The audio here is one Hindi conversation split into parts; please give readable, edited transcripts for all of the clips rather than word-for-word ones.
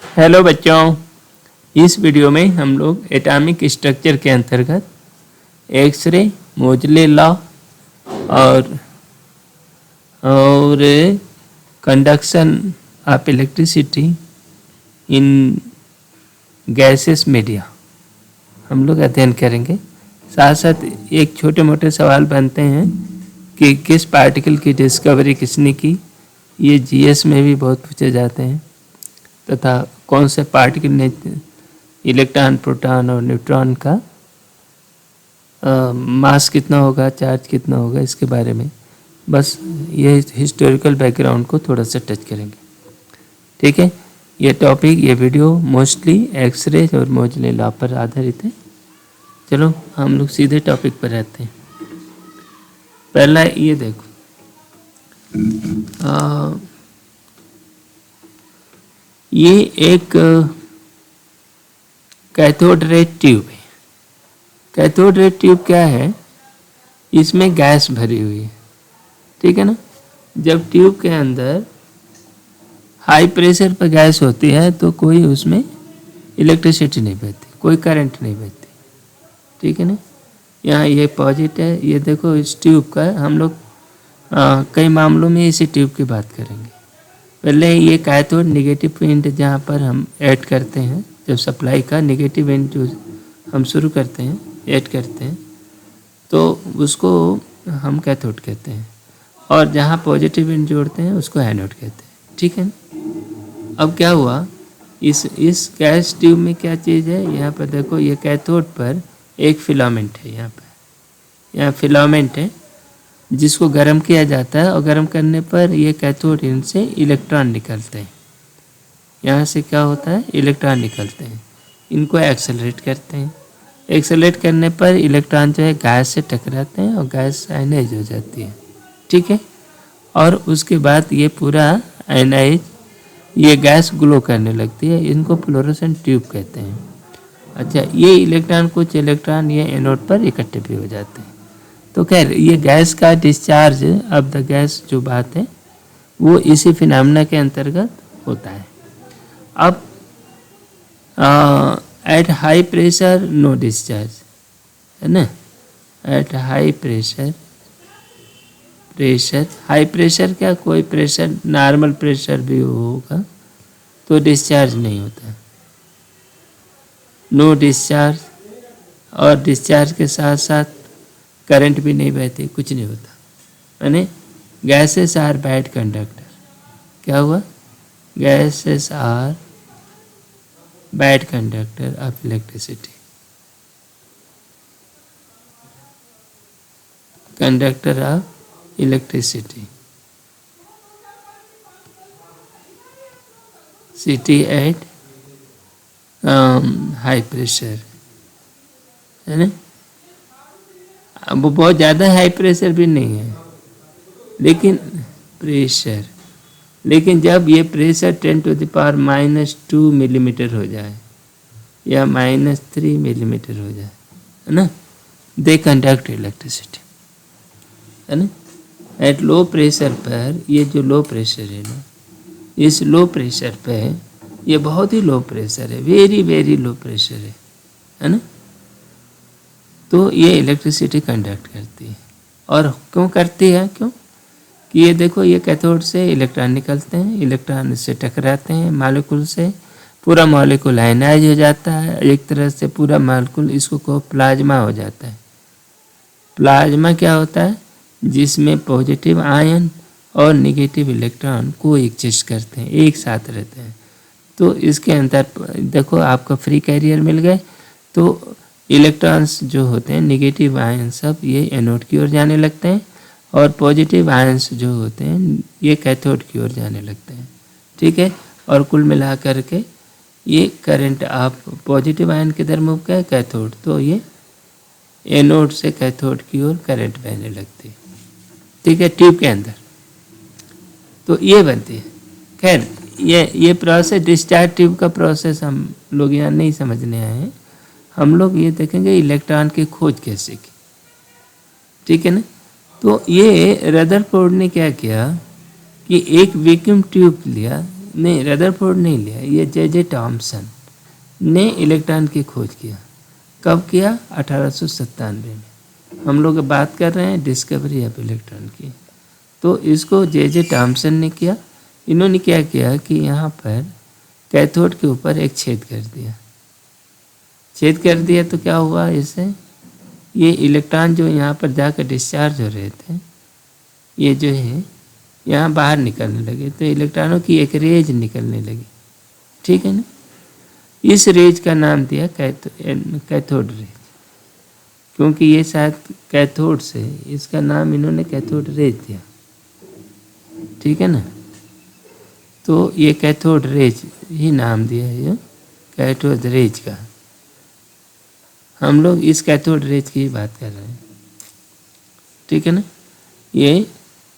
हेलो बच्चों, इस वीडियो में हम लोग एटॉमिक स्ट्रक्चर के अंतर्गत एक्सरे, मोजले लॉ और conduction of electricity in gases media हम लोग अध्ययन करेंगे। साथ साथ एक छोटे मोटे सवाल बनते हैं कि किस पार्टिकल की डिस्कवरी किसने की, ये जीएस में भी बहुत पूछे जाते हैं, तथा कौन से पार्टिकल ने इलेक्ट्रॉन, प्रोटॉन और न्यूट्रॉन का मास कितना होगा, चार्ज कितना होगा, इसके बारे में बस ये हिस्टोरिकल बैकग्राउंड को थोड़ा सा टच करेंगे। ठीक है, ये टॉपिक, ये वीडियो मोस्टली एक्सरे और मोजले लॉ पर आधारित है। चलो हम लोग सीधे टॉपिक पर रहते हैं। पहला ये देखो, ये एक कैथोड रे ट्यूब है। कैथोड रे ट्यूब क्या है? इसमें गैस भरी हुई है, ठीक है ना। जब ट्यूब के अंदर हाई प्रेशर पर गैस होती है तो कोई उसमें इलेक्ट्रिसिटी नहीं बहती, कोई करंट नहीं बहती, ठीक है ना। यहाँ ये पॉजिटिव है, ये देखो इस ट्यूब का हम लोग कई मामलों में इसी ट्यूब की बात करेंगे। पहले ये कैथोड नेगेटिव एंड जहाँ पर हम ऐड करते हैं, जब सप्लाई का नेगेटिव एंड जो हम शुरू करते हैं, ऐड करते हैं, तो उसको हम कैथोड कहते हैं, और जहाँ पॉजिटिव एंड जोड़ते हैं उसको एनोड कहते हैं, ठीक है। अब क्या हुआ, इस गैस ट्यूब में क्या चीज़ है, यहाँ पर देखो, ये कैथोड पर एक फिलामेंट है, यहाँ फिलामेंट है जिसको गर्म किया जाता है, और गर्म करने पर ये कैथोड इनसे इलेक्ट्रॉन निकलते हैं। यहाँ से क्या होता है, इलेक्ट्रॉन निकलते हैं, इनको एक्सेलरेट करते हैं। एक्सेलरेट करने पर इलेक्ट्रॉन जो है गैस से टकराते हैं और गैस आयनाइज हो जाती है, ठीक है। और उसके बाद ये पूरा आयनाइज, ये गैस ग्लो करने लगती है, इनको फ्लोरोसेंट ट्यूब कहते हैं। अच्छा, ये इलेक्ट्रॉन, कुछ इलेक्ट्रॉन ये एनोड पर इकट्ठे भी हो जाते हैं। तो खैर, ये गैस का डिस्चार्ज ऑफ द गैस जो बात है वो इसी फिनोमेना के अंतर्गत होता है। अब at high pressure no discharge, है ना। At high pressure, high pressure क्या, कोई प्रेशर, नॉर्मल प्रेशर भी होगा तो डिस्चार्ज नहीं होता, नो डिस्चार्ज। और डिस्चार्ज के साथ साथ करंट भी नहीं बहती, कुछ नहीं होता, यानी गैसेस आर बैड कंडक्टर। क्या हुआ, gases are bad conductor of electricity, conductor of electricity, city at high pressure, है ना। अब वो बहुत ज़्यादा हाई प्रेशर भी नहीं है, लेकिन प्रेशर, लेकिन जब ये प्रेशर 10⁻⁻² मिलीमीटर हो जाए या -3 मिलीमीटर हो जाए, है ना, दे कंडक्ट इलेक्ट्रिसिटी, है ना। एट लो प्रेशर पर, ये जो लो प्रेशर है ना, इस लो प्रेशर पे, ये बहुत ही लो प्रेशर है, वेरी वेरी लो प्रेशर है ना, तो ये इलेक्ट्रिसिटी कंडक्ट करती है। और क्यों करती है, क्यों कि ये देखो, ये कैथोड से इलेक्ट्रॉन निकलते हैं, इलेक्ट्रॉन इससे टकराते हैं मॉलिक्यूल से, पूरा मॉलिक्यूल आयनाइज हो जाता है, एक तरह से पूरा मॉलिक्यूल, इसको कहो प्लाज्मा हो जाता है। प्लाज्मा क्या होता है, जिसमें पॉजिटिव आयन और नेगेटिव इलेक्ट्रॉन को एग्जिस्ट करते हैं, एक साथ रहते हैं। तो इसके अंदर देखो, आपका फ्री कैरियर मिल गए, तो इलेक्ट्रॉन्स जो होते हैं, नेगेटिव आयन सब ये एनोड की ओर जाने लगते हैं, और पॉजिटिव आयन्स जो होते हैं ये कैथोड की ओर जाने लगते हैं, ठीक है। और कुल मिला करके ये करंट, आप पॉजिटिव आयन किधर मूव किया, कैथोड, तो ये एनोड से कैथोड की ओर करंट बहने लगती है, ठीक है, ट्यूब के अंदर। तो ये बनती है। खैर, ये प्रोसेस, डिस्चार्ज ट्यूब का प्रोसेस हम लोग यहाँ नहीं समझने आए हैं, हम लोग ये देखेंगे इलेक्ट्रॉन की खोज कैसे की, ठीक है ना। तो ये रदरफोर्ड ने क्या किया कि एक वैक्यूम ट्यूब लिया, नहीं, रदरफोर्ड नहीं लिया, ये जे टॉमसन ने इलेक्ट्रॉन की खोज किया। कब किया? 1897 में। हम लोग बात कर रहे हैं डिस्कवरी ऑफ इलेक्ट्रॉन की। तो इसको जे टॉमसन ने किया। इन्होंने क्या किया कि यहाँ पर कैथोड के ऊपर एक छेद कर दिया। छेद कर दिया तो क्या हुआ इससे? ये इलेक्ट्रॉन जो यहाँ पर जाकर डिस्चार्ज हो रहे थे, ये जो है यहाँ बाहर निकलने लगे, तो इलेक्ट्रॉनों की एक रेज निकलने लगी। ठीक है ना? इस रेज का नाम दिया कैथोड रेज, क्योंकि ये शायद कैथोड से, इसका नाम इन्होंने कैथोड रेज दिया। ठीक है ना? तो ये कैथोड रेज ही नाम दिया है, ये कैथोड रेज का। हम लोग इस कैथोड रेज की बात कर रहे हैं। ठीक है ना? ये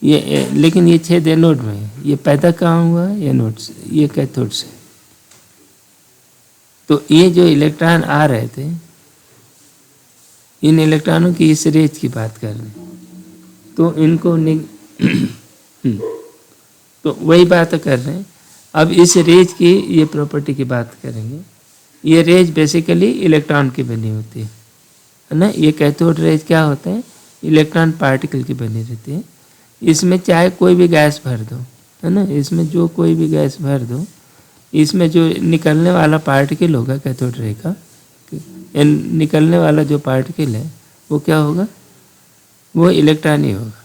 लेकिन ये छेद एनोड में है। ये पैदा कहाँ हुआ है? एनोड से, ये कैथोड से। तो ये जो इलेक्ट्रॉन आ रहे थे, इन इलेक्ट्रॉनों की इस रेज की बात कर रहे हैं, तो इनको तो वही बात कर रहे हैं। अब इस रेज की ये प्रॉपर्टी की बात करेंगे। ये रेज बेसिकली इलेक्ट्रॉन की बनी होती है ना? ये कैथोड रेज क्या होता है? इलेक्ट्रॉन पार्टिकल की बनी रहती है। इसमें चाहे कोई भी गैस भर दो, है ना? इसमें जो कोई भी गैस भर दो, इसमें जो निकलने वाला पार्टिकल होगा कैथोड रे का, निकलने वाला जो पार्टिकल है वो क्या होगा? वो इलेक्ट्रॉन ही होगा।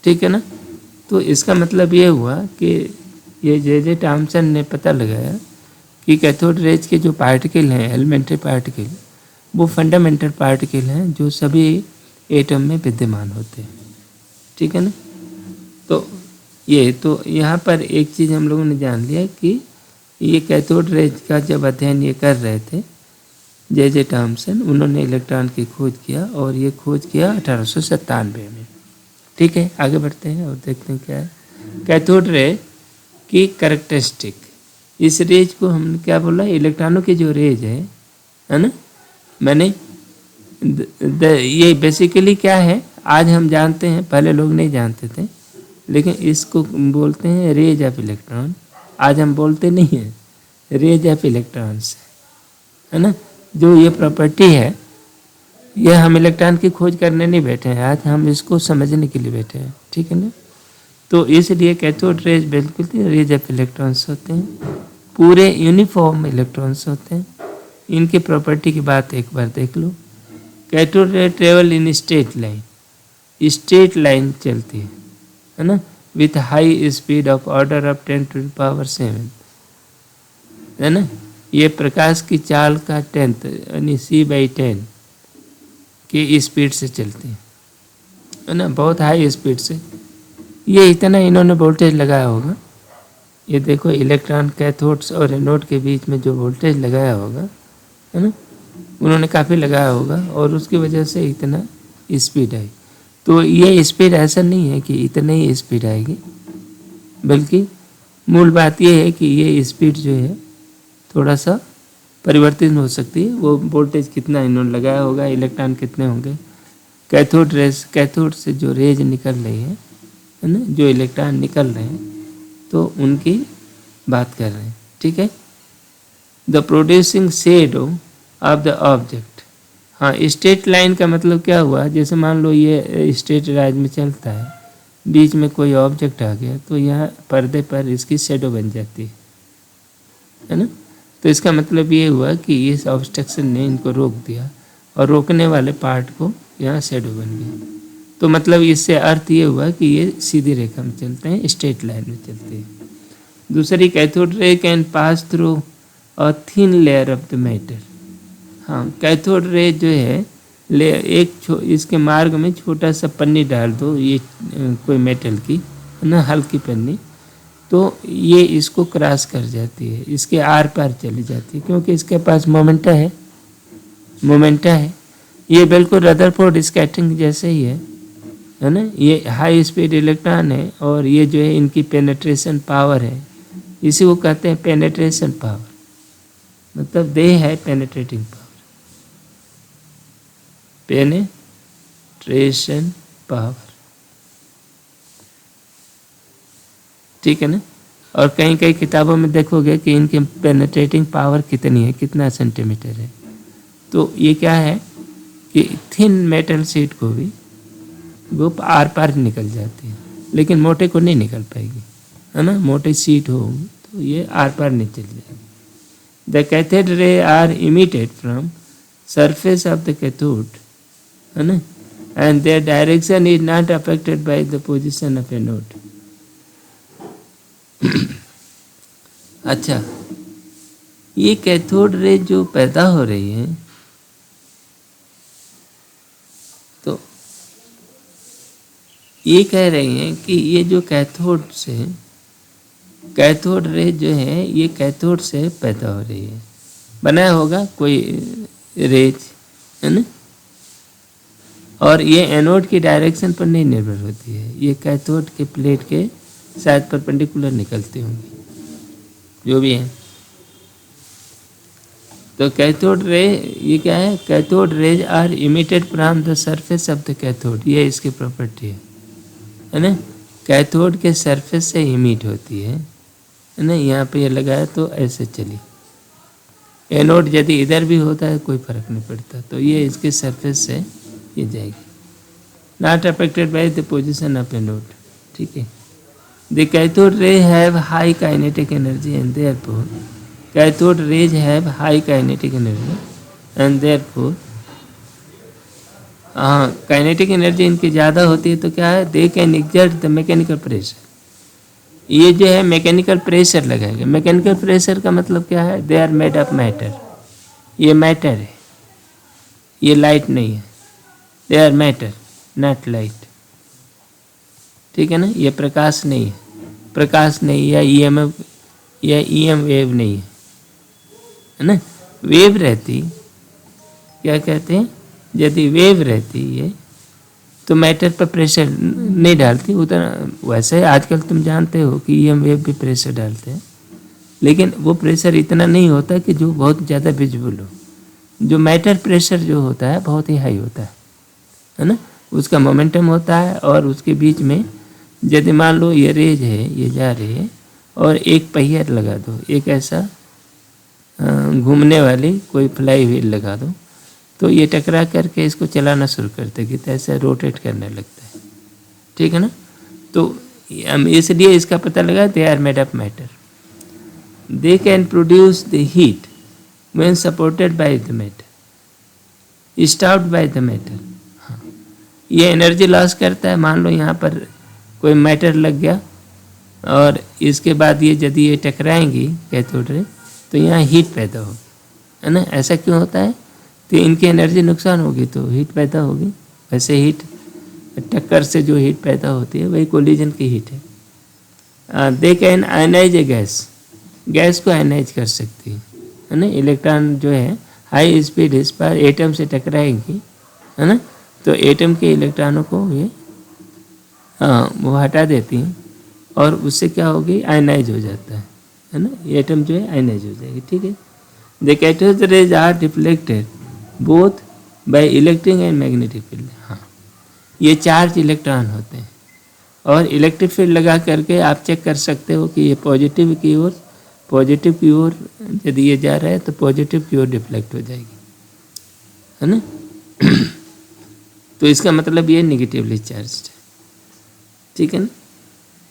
ठीक है ना? तो इसका मतलब ये हुआ कि ये जे टॉमसन ने पता लगाया कि कैथोड रेज के जो पार्टिकल हैं, एलिमेंट्री पार्टिकल, वो फंडामेंटल पार्टिकल हैं जो सभी एटम में विद्यमान होते हैं। ठीक है ना? तो यहाँ पर एक चीज़ हम लोगों ने जान लिया कि ये कैथोड रेज का जब अध्ययन ये कर रहे थे जे टॉमसन, उन्होंने इलेक्ट्रॉन की खोज किया, और ये खोज किया 1897 में। ठीक है, आगे बढ़ते हैं और देखते हैं क्या है कैथोड रे की कैरेक्टरिस्टिक। इस रेज को हमने क्या बोला? इलेक्ट्रॉनों की जो रेज है ना? मैंने ये बेसिकली क्या है आज हम जानते हैं, पहले लोग नहीं जानते थे, लेकिन इसको बोलते हैं रेज ऑफ इलेक्ट्रॉन। आज हम बोलते नहीं हैं, रेज ऑफ इलेक्ट्रॉन्स, है ना? जो ये प्रॉपर्टी है, ये हम इलेक्ट्रॉन की खोज करने नहीं बैठे हैं, आज हम इसको समझने के लिए बैठे हैं। ठीक है ना? तो इसलिए कैथोड रेज बिल्कुल रेज ऑफ इलेक्ट्रॉन्स होते हैं, पूरे यूनिफॉर्म इलेक्ट्रॉन्स होते हैं। इनकी प्रॉपर्टी की बात एक बार देख लो। Cathode ray travel in straight line, straight line चलती है ना? With high speed of order of 10⁻⁷, है ना? ये प्रकाश की चाल का 10th यानी c/10 की स्पीड से चलती है ना? बहुत हाई स्पीड से। ये इतना इन्होंने वोल्टेज लगाया होगा, ये देखो इलेक्ट्रॉन कैथोड्स और एनोड के बीच में जो वोल्टेज लगाया होगा, है ना? उन्होंने काफ़ी लगाया होगा, और उसकी वजह से इतना स्पीड आई। तो ये स्पीड ऐसा नहीं है कि इतनी ही स्पीड आएगी, बल्कि मूल बात ये है कि ये स्पीड जो है थोड़ा सा परिवर्तित हो सकती है। वो वोल्टेज कितना इन्होंने लगाया होगा, इलेक्ट्रॉन कितने होंगे, कैथोड से जो रेज निकल रही है ना? जो इलेक्ट्रॉन निकल रहे हैं, तो उनकी बात कर रहे हैं। ठीक है? The producing shadow of the object. हाँ, स्ट्रेट लाइन का मतलब क्या हुआ? जैसे मान लो ये स्ट्रेट लाइन में चलता है, बीच में कोई ऑब्जेक्ट आ गया, तो यहाँ पर्दे पर इसकी शेडो बन जाती है ना? तो इसका मतलब ये हुआ कि इस ऑब्स्ट्रक्शन ने इनको रोक दिया, और रोकने वाले पार्ट को यहाँ शेडो बन गया। तो मतलब इससे अर्थ ये हुआ कि ये सीधी रेखा में चलते हैं, स्ट्रेट लाइन में चलते हैं। दूसरी, cathode ray can pass through a thin layer of the matter. हाँ, कैथोड रे जो है इसके मार्ग में छोटा सा पन्नी डाल दो, ये कोई मेटल की, है ना, हल्की पन्नी, तो ये इसको क्रॉस कर जाती है, इसके आर पार चली जाती है, क्योंकि इसके पास मोमेंटा है। ये बिल्कुल रदरफोर्ड स्कैटरिंग जैसे ही है ना? ये हाई स्पीड इलेक्ट्रॉन है, और ये जो है इनकी पेनेट्रेशन पावर है, इसी को कहते हैं पेनेट्रेशन पावर, मतलब दे है पेनेट्रेटिंग पावर, पेनेट्रेशन पावर। ठीक है ना? और कई कई किताबों में देखोगे कि इनके पेनिट्रेटिंग पावर कितनी है, कितना सेंटीमीटर है। तो ये क्या है कि थिन मेटल शीट को भी वो आर पार निकल जाती है, लेकिन मोटे को नहीं निकल पाएगी, है ना। मोटे शीट हो तो ये आर पार नहीं चल जाएगी। The cathode ray are emitted from surface of the cathode, है ना, and their direction is not affected by the position of anode. अच्छा, ये कैथोड रे जो पैदा हो रही है, तो ये कह रही हैं कि ये जो कैथोड रे जो है ये कैथोड से पैदा हो रही है। बनाया होगा कोई रेज, है ना, और ये एनोड की डायरेक्शन पर नहीं निर्भर होती है, ये कैथोड के प्लेट के शायद परपेंडिकुलर निकलती होंगी, जो भी है। तो कैथोड रे ये क्या है, cathode rays are emitted from the surface of the cathode, ये इसकी प्रॉपर्टी है ना। कैथोड के सरफेस से इमिट होती है ना। यहाँ पे ये लगाया तो ऐसे चली। एनोड यदि इधर भी होता है कोई फर्क नहीं पड़ता, तो ये इसके सरफेस से ये जाएगी। Not affected by the position of anode, ठीक है। The cathode ray have high kinetic energy and therefore cathode rays have high kinetic energy and therefore, हाँ, काइनेटिक एनर्जी इनकी ज़्यादा होती है, तो क्या है, they can exert the mechanical pressure. ये जो है मैकेनिकल प्रेशर लगाएगा। मैकेनिकल प्रेशर का मतलब क्या है, they are made of matter, ये मैटर है, ये लाइट नहीं है। They are matter not light, ठीक है ना। ये प्रकाश नहीं है, प्रकाश नहीं, या ईएमएफ या ईएम वेव नहीं है ना। वेव रहती, क्या कहते हैं, यदि वेव रहती है तो मैटर पर प्रेशर नहीं डालती उतना। वैसे आजकल तुम जानते हो कि ईएम वेव भी प्रेशर डालते हैं, लेकिन वो प्रेशर इतना नहीं होता कि जो बहुत ज़्यादा विजिबल हो। जो मैटर प्रेशर जो होता है बहुत ही हाई होता है ना। उसका मोमेंटम होता है, और उसके बीच में यदि मान लो ये रेज है, ये जा रही है, और एक पहिया लगा दो, एक ऐसा घूमने वाली कोई फ्लाई व्हील लगा दो, तो ये टकरा करके इसको चलाना शुरू करते कि तो ऐसे रोटेट करने लगता है, ठीक है ना। तो हम इसलिए इसका पता लगा they are made of matter. They can produce the heat when supported by the matter, stopped by the matter. हाँ, ये एनर्जी लॉस करता है। मान लो यहाँ पर कोई मैटर लग गया, और इसके बाद ये यदि ये टकराएंगी कैथोड रे, तो यहाँ हीट पैदा होगी, है ना। ऐसा क्यों होता है, तो इनकी एनर्जी नुकसान होगी तो हीट पैदा होगी। वैसे हीट टक्कर से जो हीट पैदा होती है वही कोलिजन की हीट है। They can ionise a gas, gas को आयनाइज कर सकती है ना। इलेक्ट्रॉन जो है हाई स्पीड इस पर एटम से टकराएंगी, है ना, तो एटम के इलेक्ट्रॉनों को ये वो हटा देती हैं, और उससे क्या होगी, आयनाइज हो जाता है ना। एटम जो है आयनाइज हो जाएगी, ठीक है। The cathode rays are deflected both by electric and magnetic field. हाँ, ये चार्ज इलेक्ट्रॉन होते हैं, और इलेक्ट्रिक फील्ड लगा करके आप चेक कर सकते हो कि ये पॉजिटिव की ओर यदि ये जा रहा है तो पॉजिटिव की ओर डिफ्लेक्ट हो जाएगी, है ना। तो इसका मतलब ये नेगेटिवली चार्ज्ड है, ठीक है ना।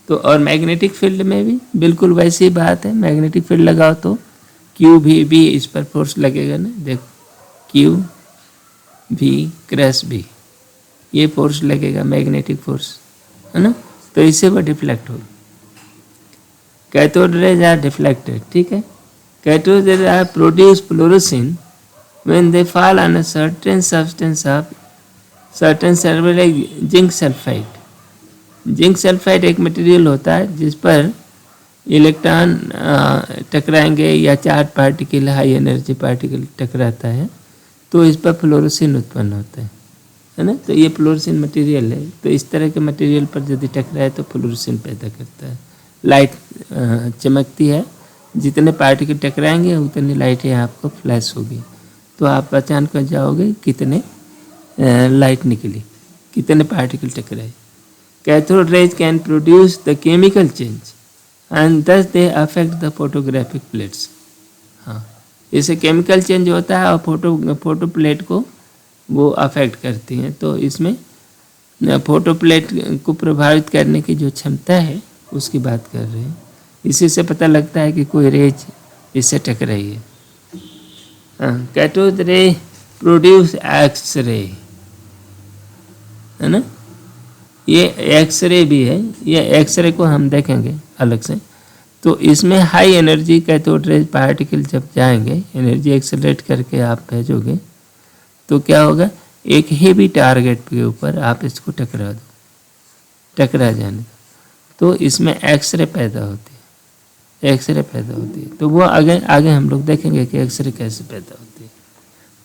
तो और मैग्नेटिक फील्ड में भी बिल्कुल वैसी बात है। मैग्नेटिक फील्ड लगाओ तो क्यू भी इस पर फोर्स लगेगा ना, देखो क्यू भी क्रैश भी, ये फोर्स लगेगा, मैग्नेटिक फोर्स, है ना। तो इससे वो डिफ्लेक्ट होगी। कैथोड रेज आर डिफ्लेक्टेड, ठीक है। Cathode rays are produce fluorescence when they fall on a certain substance of certain server like zinc sulphide. Zinc sulphide एक मटेरियल होता है जिस पर इलेक्ट्रॉन टकराएंगे, या charge particle, high energy particle टकराता है, तो इस पर फ्लोरोसिन उत्पन्न होता है ना। तो ये फ्लोरोसिन मटेरियल है, तो इस तरह के मटेरियल पर यदि टकराए तो फ्लोरोसिन पैदा करता है। लाइट चमकती है, जितने पार्टिकल टकराएंगे उतनी लाइटें आपको फ्लैश होगी, तो आप पहचान कर जाओगे कितने लाइट निकली, कितने पार्टिकल टकराए। Cathode rays can produce the chemical change, and thus they affect the photographic plates. हाँ, इससे केमिकल चेंज होता है और फोटो प्लेट को वो अफेक्ट करती हैं। तो इसमें फोटो प्लेट को प्रभावित करने की जो क्षमता है उसकी बात कर रहे हैं। इसी से पता लगता है कि कोई रेज इससे टकराई है। Cathode ray produce X ray, है ना। ये एक्सरे भी है, ये एक्सरे को हम देखेंगे अलग से। तो इसमें high energy cathode ray particle जब जाएंगे, एनर्जी एक्सेलरेट करके आप भेजोगे तो क्या होगा, एक हेवी टारगेट के ऊपर आप इसको टकरा दो, टकरा जाने दो, तो इसमें एक्सरे पैदा होती है, एक्सरे पैदा होती है। तो वो आगे आगे हम लोग देखेंगे कि एक्सरे कैसे पैदा होती है।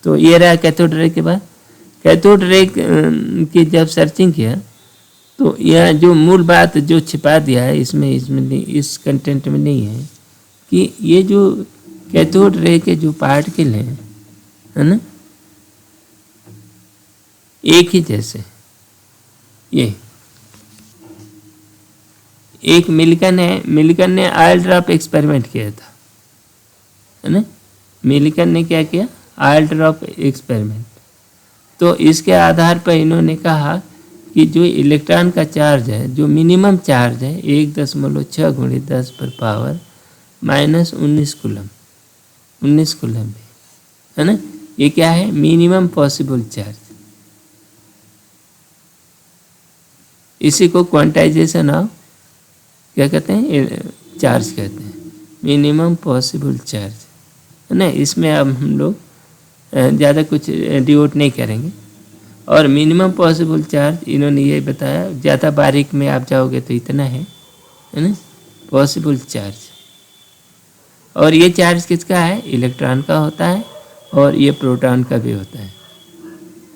तो ये रहा कैथोड रे के बाद। कैथोड रे की जब सर्चिंग किया तो यह जो मूल बात जो छिपा दिया है इसमें नहीं, इस कंटेंट में नहीं है कि ये जो कैथोड रे के जो पार्टिकल हैं, है ना, एक ही जैसे। ये एक मिल्कन ने ऑयल ड्रॉप एक्सपेरिमेंट किया था, है ना। मिल्कन ने क्या किया, ऑयल ड्रॉप एक्सपेरिमेंट। तो इसके आधार पर इन्होंने कहा कि जो इलेक्ट्रॉन का चार्ज है, जो मिनिमम चार्ज है 1.6 × 10⁻⁻19 कूलम, 19 कूलम है ना। ये क्या है, मिनिमम पॉसिबल चार्ज। इसी को क्वांटाइजेशन ऑफ क्या कहते हैं, चार्ज कहते हैं, मिनिमम पॉसिबल चार्ज, है ना। इसमें अब हम लोग ज़्यादा कुछ डिवोट नहीं करेंगे। और मिनिमम पॉसिबल चार्ज इन्होंने ये बताया, ज़्यादा बारीक में आप जाओगे तो इतना है ना, पॉसिबल चार्ज। और ये चार्ज किसका है, इलेक्ट्रॉन का होता है और ये प्रोटॉन का भी होता है,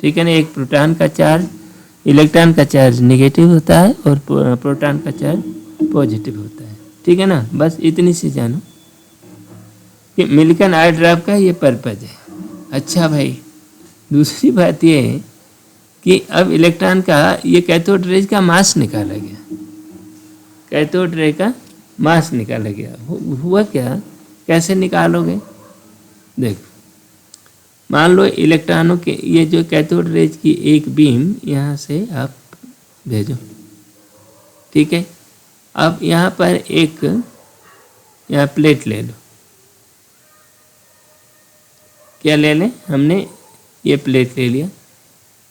ठीक है ना। एक प्रोटॉन का चार्ज, इलेक्ट्रॉन का चार्ज नेगेटिव होता है और प्रोटॉन का चार्ज पॉजिटिव होता है, ठीक है ना। बस इतनी सी जानो कि मिल्कन ऑयल ड्रॉप का ये पर्पज है। अच्छा भाई, दूसरी बात ये है कि अब इलेक्ट्रॉन का ये कैथोड रे का मास निकाला गया, कैथोड रे का मास निकाला गया। हुआ क्या, कैसे निकालोगे, देखो। मान लो इलेक्ट्रॉनों के ये जो कैथोड रेज की एक बीम यहाँ से आप भेजो, ठीक है। अब यहाँ पर एक यहाँ प्लेट ले लो, क्या ले लें, हमने ये प्लेट ले लिया।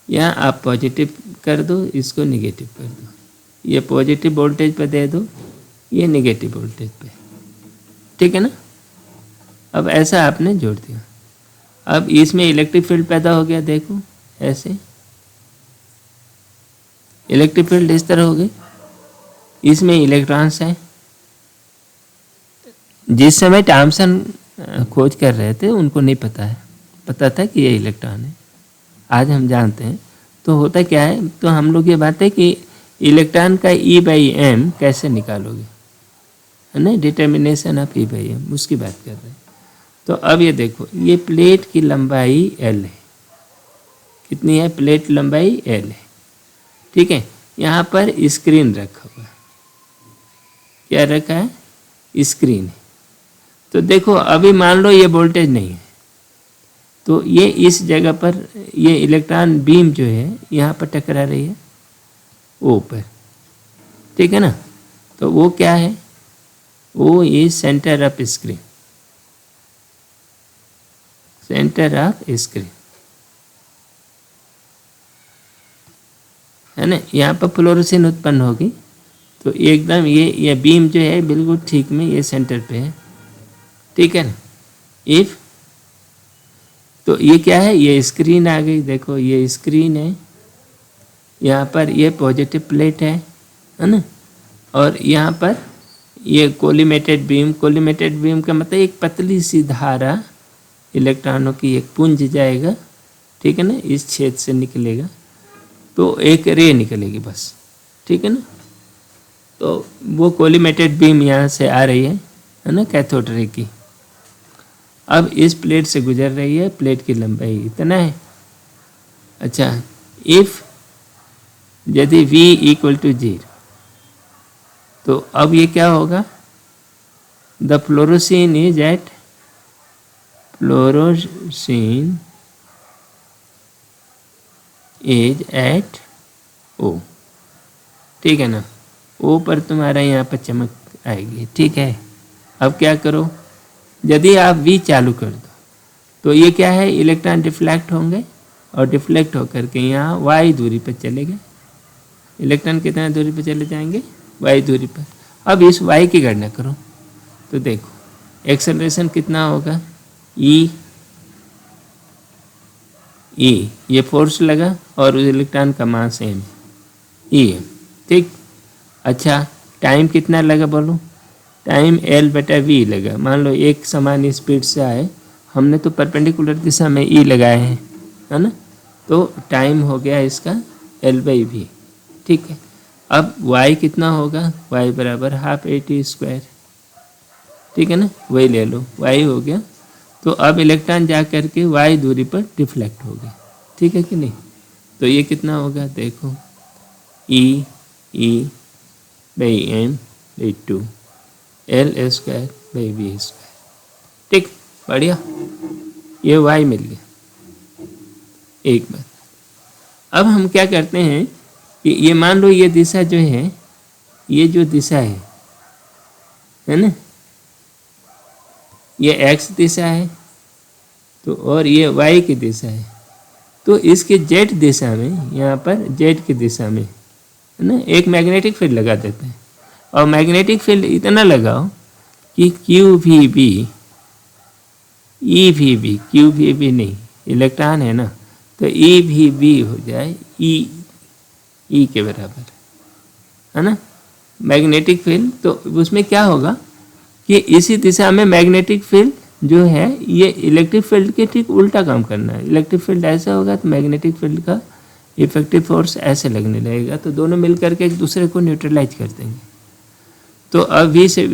यहाँ आप पॉजिटिव कर दो, इसको निगेटिव कर दो, ये पॉजिटिव वोल्टेज पे दे दो, ये निगेटिव वोल्टेज पे, ठीक है ना। अब ऐसा आपने जोड़ दिया। अब इसमें इलेक्ट्रिक फील्ड पैदा हो गया, देखो ऐसे इलेक्ट्रिक फील्ड इस तरह हो गई। इसमें इलेक्ट्रॉन्स हैं। जिस समय थॉमसन खोज कर रहे थे उनको नहीं पता था कि ये इलेक्ट्रॉन है। आज हम जानते हैं। तो होता क्या है, तो हम लोग ये बात है कि इलेक्ट्रॉन का E/m कैसे निकालोगे, है ना, डिटर्मिनेशन ऑफ E/m, उसकी बात कर रहे हैं। तो अब ये देखो, ये प्लेट की लंबाई L है, कितनी है, प्लेट लंबाई L है, ठीक है। यहाँ पर स्क्रीन रखा हुआ है, क्या रखा है, स्क्रीन है। तो देखो अभी मान लो ये वोल्टेज नहीं है, तो ये इस जगह पर ये इलेक्ट्रॉन बीम जो है यहाँ पर टकरा रही है ऊपर, ठीक है ना। तो वो क्या है, वो is centre of screen, centre of screen, है ना। यहाँ पर फ्लोरोसेंट उत्पन्न होगी। तो एकदम ये बीम जो है बिल्कुल ठीक में ये सेंटर पे है, ठीक है ना। इफ तो ये क्या है, ये स्क्रीन आ गई, देखो ये स्क्रीन है, यहाँ पर ये पॉजिटिव प्लेट है ना। और यहाँ पर ये कोलिमेटेड बीम, कोलिमेटेड बीम का मतलब एक पतली सी धारा इलेक्ट्रॉनों की एक पुंज जाएगा, ठीक है ना, इस छेद से निकलेगा, तो एक रे निकलेगी बस, ठीक है ना। तो वो कोलिमेटेड बीम यहाँ से आ रही है ना, कैथोड रे की। अब इस प्लेट से गुजर रही है, प्लेट की लंबाई इतना है। अच्छा, इफ यदि V = 0, तो अब ये क्या होगा, the fluorescence is at fluorescence is at O, ठीक है ना, ओ पर तुम्हारा यहाँ पर चमक आएगी, ठीक है। अब क्या करो, यदि आप वी चालू कर दो तो ये क्या है, इलेक्ट्रॉन डिफ्लेक्ट होंगे और डिफ्लेक्ट होकर के यहाँ वाई दूरी पर चले गए। इलेक्ट्रॉन कितना दूरी पर चले जाएंगे, वाई दूरी पर। अब इस वाई की गणना करो तो देखो एक्सेलरेशन कितना होगा, ई ये फोर्स लगा और उस इलेक्ट्रॉन का मास एम, ई एम, ठीक। अच्छा टाइम कितना लगा बोलो, टाइम एल बटा वी लगा। मान लो एक समान स्पीड से आए, हमने तो परपेंडिकुलर दिशा में ई लगाए हैं, है ना, तो टाइम हो गया इसका एल बाई वी, ठीक है। अब y कितना होगा, y बराबर हाफ ए टी स्क्वायर, ठीक है ना, वही ले लो, y हो गया। तो अब इलेक्ट्रॉन जा कर के y दूरी पर डिफ्लेक्ट हो गया, ठीक है कि नहीं। तो ये कितना होगा देखो, e by m by 2 l square by v square, ठीक, बढ़िया, ये y मिल गया। एक बात, अब हम क्या करते हैं कि ये मान लो ये दिशा जो है, ये जो दिशा है ना, ये x दिशा है तो, और ये y की दिशा है, तो इसके z दिशा में, यहाँ पर z की दिशा में, है ना, एक मैग्नेटिक फील्ड लगा देते हैं। और मैग्नेटिक फील्ड इतना लगाओ कि Q V B, E V B, Q V B नहीं, इलेक्ट्रॉन है ना, तो ई वी बी हो जाए ई के बराबर, है ना, मैग्नेटिक फील्ड। तो उसमें क्या होगा कि इसी दिशा में मैग्नेटिक फील्ड जो है ये इलेक्ट्रिक फील्ड के ठीक उल्टा काम करना है। इलेक्ट्रिक फील्ड ऐसा होगा तो मैग्नेटिक फील्ड का इफेक्टिव फोर्स ऐसे लगने लगेगा, तो दोनों मिल करके एक दूसरे को न्यूट्रलाइज कर देंगे। तो अब वी से,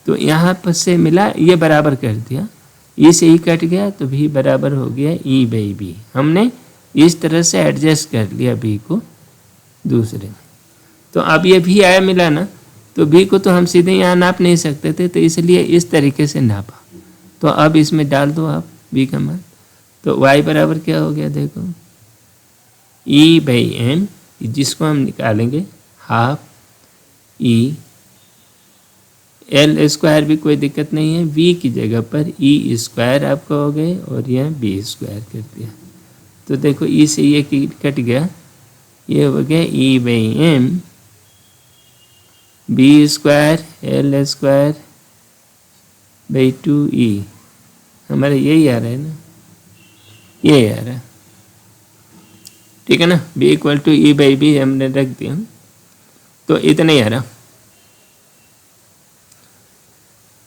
तो यहाँ पर से मिला, ये बराबर कर दिया, ई से ई कट गया तो भी बराबर हो गया ई बाई बी। हमने इस तरह से एडजस्ट कर लिया बी को दूसरे में। तो अब ये भी आया मिला ना, तो बी को तो हम सीधे यहाँ नाप नहीं सकते थे, तो इसलिए इस तरीके से नापा। तो अब इसमें डाल दो आप बी का मान, तो y बराबर क्या हो गया देखो, ई बाई एम, जिसको हम निकालेंगे हाफ ई, एल स्क्वायर भी कोई दिक्कत नहीं है, v की जगह पर ई स्क्वायर आपका हो गए और यह बी स्क्वायर कर दिया। तो देखो ई से ये कट गया, ये हो गया e by m B square l square by 2e, हमारा यही आ रहा है ना, ये आ रहा है, ठीक है ना, b equal to E by B हमने रख दिया, तो इतना ही आ रहा।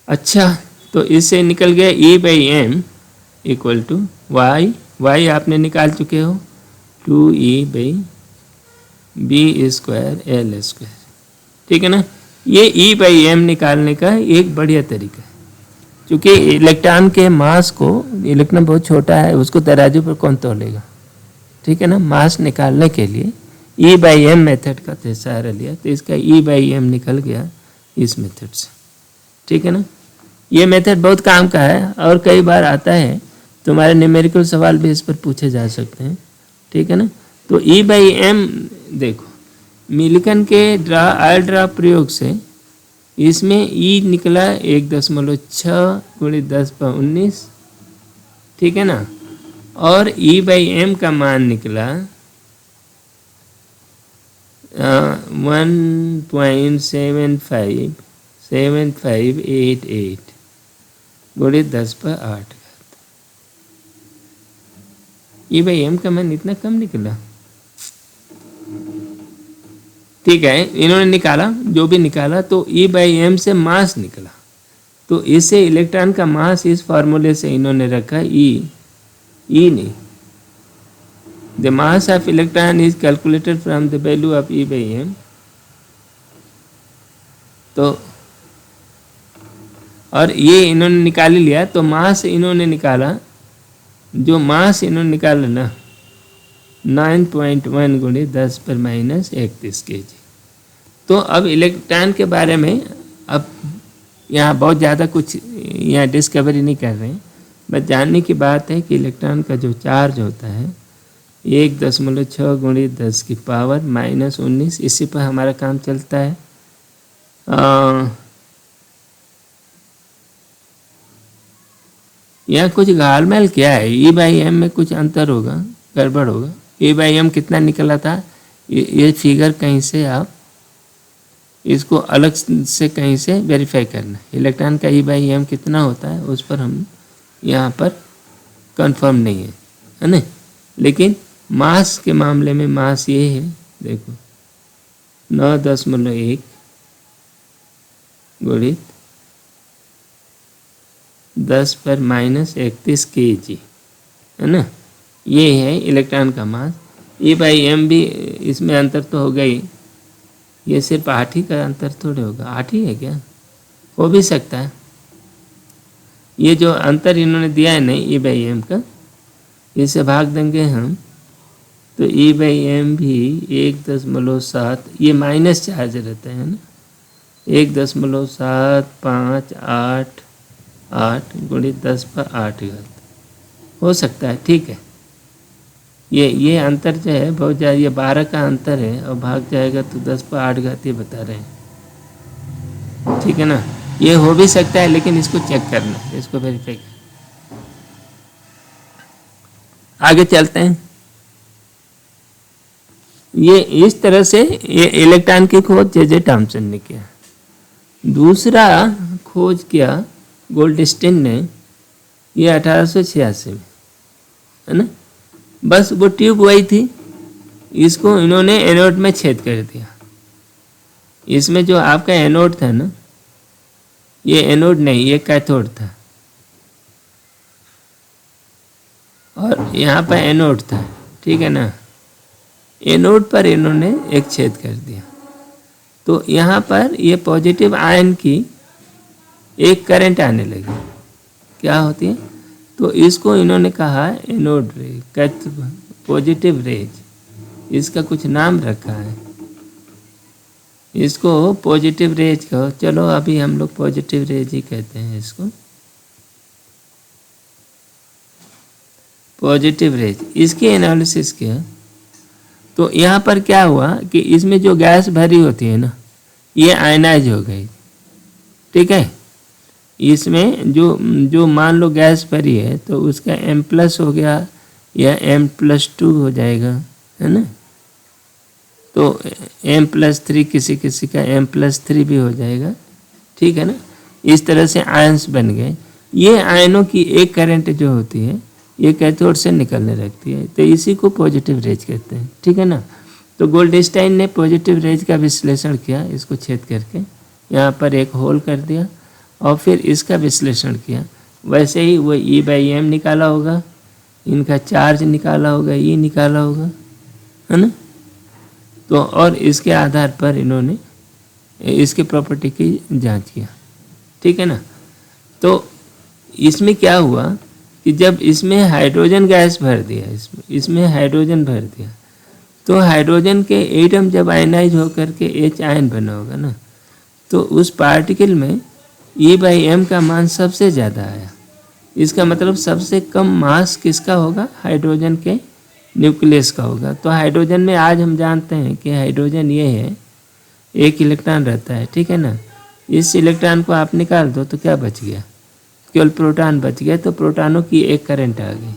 अच्छा तो इससे निकल गया e by m equal to Y आपने निकाल चुके हो 2e by B square l square, ठीक है ना। ये ई बाई एम निकालने का एक बढ़िया तरीका है, क्योंकि इलेक्ट्रॉन के मास को, इलेक्ट्रॉन बहुत छोटा है, उसको तराजू पर कौन तोलेगा, ठीक है ना। मास निकालने के लिए ई बाई एम मेथड का सहारा लिया, तो इसका ई बाई एम निकल गया इस मेथड से, ठीक है ना। ये मेथड बहुत काम का है और कई बार आता है, तुम्हारे न्यूमेरिकल सवाल भी इस पर पूछे जा सकते हैं, ठीक है ना। तो ई बाई एम देखो, मिल्कन के आयल ड्रॉप प्रयोग से इसमें ई निकला 1.6 × 10⁻19, ठीक है ना, और ई बाई एम का मान निकला 1.7588 × 10⁸ ई बाई एम का मान इतना कम निकला, ठीक है। इन्होंने निकाला जो भी निकाला, तो ई बाई एम से मास निकला, तो इससे इलेक्ट्रॉन का मास इस फार्मूले से इन्होंने रखा ई नहीं, the mass of electron is calculated from the value of E by M. तो और ये इन्होंने निकाल लिया, तो मास इन्होंने निकाला, जो मास इन्होंने निकाला ना 9.1 × 10⁻31 kg। तो अब इलेक्ट्रॉन के बारे में अब यहाँ बहुत ज़्यादा कुछ यहाँ डिस्कवरी नहीं कर रहे हैं, बस जानने की बात है कि इलेक्ट्रॉन का जो चार्ज होता है 1.6 गुणित 10 की पावर -19, इसी पर हमारा काम चलता है। यहाँ कुछ गालमेल क्या है, E/m में कुछ अंतर होगा, गड़बड़ होगा। E/m कितना निकला था, ये फिगर कहीं से आप इसको अलग से कहीं से वेरीफाई करना। इलेक्ट्रॉन का E/m कितना होता है उस पर हम यहाँ पर कंफर्म नहीं है ना। लेकिन मास के मामले में मास ये है, देखो 9.1 गुणित 10 पर -31 kg है ना, ये है इलेक्ट्रॉन का मास। E/m भी इसमें अंतर तो होगा ही, ये सिर्फ 8 ही का अंतर थोड़े होगा, 8 ही है क्या, हो भी सकता है। ये जो अंतर इन्होंने दिया है नहीं E/m का, इसे भाग देंगे हम तो E/m भी 1.7, ये माइनस चार्ज रहता है ना, 1.758 गुणित 10 पर 8 हो सकता है। ठीक है, ये अंतर जो है बहुत ज़्यादा, ये 12 का अंतर है और भाग जाएगा तो 10 पर 8 ये बता रहे हैं। ठीक है ना, ये हो भी सकता है, लेकिन इसको चेक करना, इसको वेरीफाई करना। आगे चलते हैं। ये इस तरह से ये इलेक्ट्रॉन की खोज J.J. थॉम्सन ने किया। दूसरा खोज किया गोल्डस्टीन ने, ये 1886 में है ना। बस वो ट्यूब वही थी, इसको इन्होंने एनोड में छेद कर दिया। इसमें जो आपका एनोड था ना, ये एनोड नहीं, ये कैथोड था, और यहाँ पर एनोड था। ठीक है ना, एनोड पर इन्होंने एक छेद कर दिया, तो यहाँ पर ये पॉजिटिव आयन की एक करंट आने लगी। क्या होती है, तो इसको इन्होंने कहा एनोड रे, पॉजिटिव रेज, इसका कुछ नाम रखा है, इसको पॉजिटिव रेज कहो। चलो अभी हम लोग पॉजिटिव रेज ही कहते हैं इसको, पॉजिटिव रेज। इसकी एनालिसिस किया तो यहाँ पर क्या हुआ कि इसमें जो गैस भरी होती है ना, ये आयनाइज हो गई। ठीक है, इसमें जो मान लो गैस भरी है तो उसका M+ हो गया या M+2 हो जाएगा, है ना। तो M+3, किसी किसी का M+3 भी हो जाएगा। ठीक है ना, इस तरह से आयंस बन गए। ये आयनों की एक करंट जो होती है ये कैथोड से निकलने लगती है, तो इसी को पॉजिटिव रेज कहते हैं। ठीक है ना, तो गोल्डस्टाइन ने पॉजिटिव रेज का विश्लेषण किया, इसको छेद करके यहाँ पर एक होल कर दिया और फिर इसका विश्लेषण किया। वैसे ही वो E/m निकाला होगा, इनका चार्ज निकाला होगा, E निकाला होगा, है ना। तो और इसके आधार पर इन्होंने इसकी प्रॉपर्टी की जांच किया। ठीक है ना, तो इसमें क्या हुआ कि जब इसमें हाइड्रोजन गैस भर दिया, इसमें हाइड्रोजन भर दिया, तो हाइड्रोजन के एटम जब आयनाइज होकर के H आयन बना होगा ना, तो उस पार्टिकल में E/m का मान सबसे ज़्यादा आया। इसका मतलब सबसे कम मास किसका होगा, हाइड्रोजन के न्यूक्लियस का होगा। तो हाइड्रोजन में आज हम जानते हैं कि हाइड्रोजन ये है, एक इलेक्ट्रॉन रहता है। ठीक है ना, इस इलेक्ट्रॉन को आप निकाल दो तो क्या बच गया, केवल प्रोटॉन बच गया। तो प्रोटॉनों की एक करंट आ गई,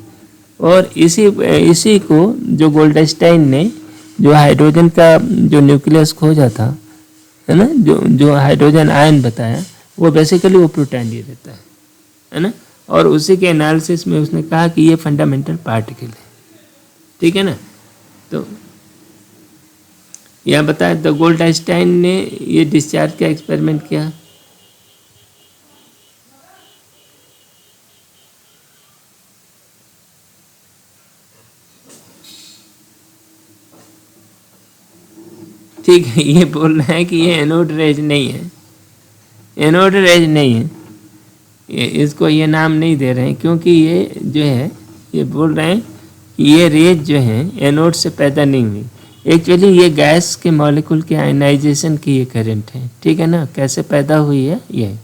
और इसी को जो गोल्डस्टाइन ने जो हाइड्रोजन का जो न्यूक्लियस खोजा था, है ना, जो हाइड्रोजन आयन बताया, वो बेसिकली वो प्रोटॉन ही रहता है ना। और उसी के एनालिसिस में उसने कहा कि ये फंडामेंटल पार्टिकल है। ठीक है ना, तो यह बताया। तो गोल्डस्टाइन ने ये डिस्चार्ज का एक्सपेरिमेंट किया। ठीक है, ये बोल रहे हैं कि ये एनोड रेज नहीं है, एनोड रेज नहीं है, इसको ये नाम नहीं दे रहे हैं, क्योंकि ये जो है, ये बोल रहे हैं कि ये रेज जो है एनोड से पैदा नहीं हुई। एक्चुअली ये गैस के मॉलिक्यूल के आयनाइजेशन की ये करंट है। ठीक है ना, कैसे पैदा हुई है ये।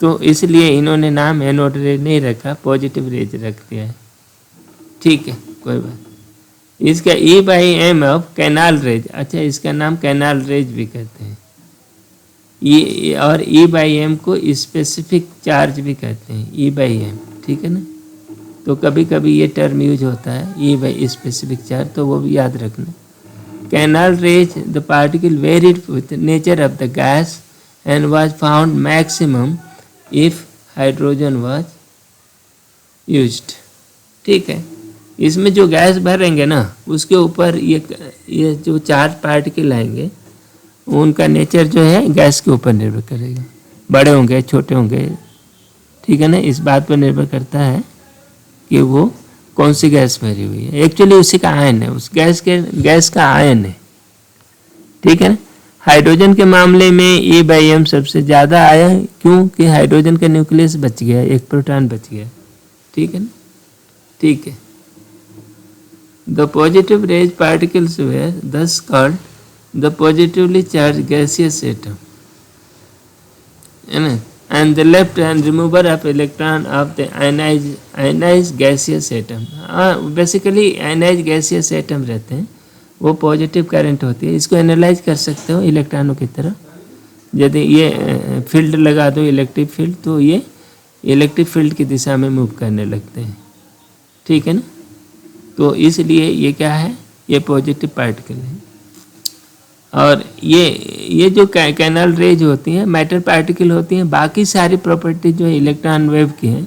तो इसलिए इन्होंने नाम एनोड रेज नहीं रखा, पॉजिटिव रेज रख दिया है। ठीक है, कोई बात। इसका E/m ऑफ कैनाल रेज, अच्छा इसका नाम कैनाल रेज भी कहते हैं। ये और E/m को स्पेसिफिक चार्ज भी कहते हैं, E/m, ठीक है ना। तो कभी कभी ये टर्म यूज होता है E स्पेसिफिक चार्ज, तो वो भी याद रखना। Canal raise the particle varied with nature of the gas and was found maximum if hydrogen was used. ठीक है, इसमें जो गैस भरेंगे ना उसके ऊपर ये जो चार्ज पार्टिकल आएंगे उनका नेचर जो है गैस के ऊपर निर्भर करेगा, बड़े होंगे छोटे होंगे, ठीक है ना। इस बात पर निर्भर करता है कि वो कौन सी गैस भरी हुई है। एक्चुअली उसी का आयन है, उस गैस का आयन है, ठीक है ना। हाइड्रोजन के मामले में E/m सबसे ज़्यादा आया, क्योंकि हाइड्रोजन का न्यूक्लियस बच गया, एक प्रोटॉन बच गया, ठीक है ना। ठीक है, the positive rays particles were thus called the positively charged gaseous atom, है ना, and the left hand remover of electron of the ionized gaseous atom। Basically ionized gaseous atom रहते हैं, वो पॉजिटिव करंट होती है। इसको एनालाइज कर सकते हो इलेक्ट्रॉनों की तरह। यदि ये फील्ड लगा दो इलेक्ट्रिक फील्ड, तो ये इलेक्ट्रिक फील्ड की दिशा में मूव करने लगते हैं, ठीक है ना। तो इसलिए ये क्या है, ये पॉजिटिव पार्टिकल है। और ये जो कैनाल रेज होती हैं मैटर पार्टिकल होती हैं। बाकी सारी प्रॉपर्टी जो इलेक्ट्रॉन वेव की हैं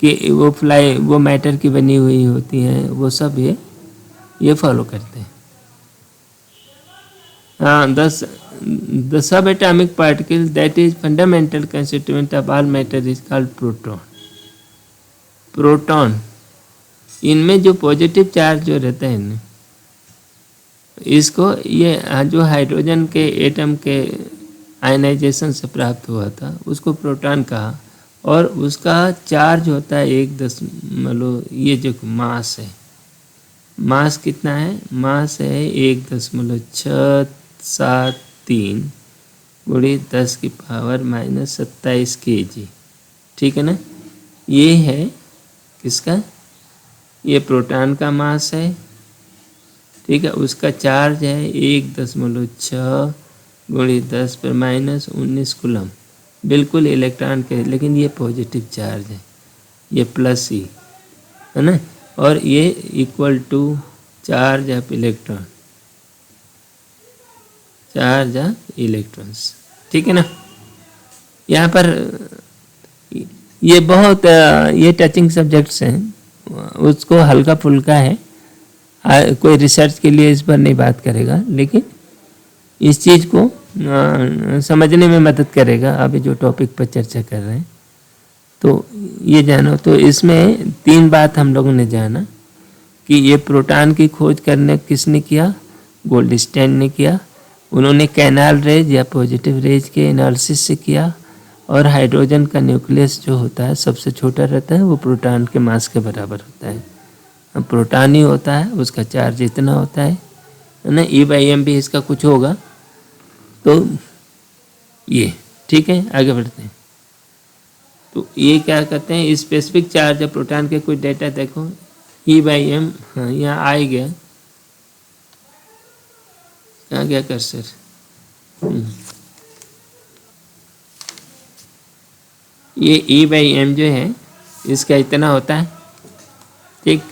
कि वो मैटर की बनी हुई होती हैं, वो सब ये फॉलो करते हैं। हाँ, the sub atomic particle that is fundamental constituent of all matter is called proton. Proton, इनमें जो पॉजिटिव चार्ज जो रहता है ना, इसको ये जो हाइड्रोजन के एटम के आयनाइजेशन से प्राप्त हुआ था उसको प्रोटॉन कहा। और उसका चार्ज होता है 1 ये जो मास है, मास कितना है, मास है 1.673 × 10⁻⁻27 kg, ठीक है ना। ये है किसका, ये प्रोटॉन का मास है, ठीक है। उसका चार्ज है 1.6 × 10⁻⁻19 कूलम, बिल्कुल इलेक्ट्रॉन के, लेकिन ये पॉजिटिव चार्ज है, ये प्लस ही है ना। और ये equal to charge of electron, charge of electrons, ठीक है ना। यहाँ पर ये बहुत ये टचिंग सब्जेक्ट्स हैं, उसको हल्का फुल्का है, कोई रिसर्च के लिए इस पर नहीं बात करेगा, लेकिन इस चीज़ को समझने में मदद करेगा। अभी जो टॉपिक पर चर्चा कर रहे हैं तो ये जानो। तो इसमें 3 बात हम लोगों ने जाना कि ये प्रोटॉन की खोज करने किसने किया, गोल्डस्टाइन ने किया। उन्होंने कैनाल रेज या पॉजिटिव रेज के एनालिसिस से किया। और हाइड्रोजन का न्यूक्लियस जो होता है सबसे छोटा रहता है, वो प्रोटॉन के मास के बराबर होता है। प्रोटॉन ही होता है, उसका चार्ज इतना होता है ना। E/m भी इसका कुछ होगा। तो ये ठीक है, आगे बढ़ते हैं। तो ये क्या कहते हैं, स्पेसिफिक चार्ज है प्रोटॉन के कुछ डेटा देखो। E/m, हाँ यहाँ आ ही गया, कहाँ गया कर्सर। ये E/m जो है इसका इतना होता है, ठीक।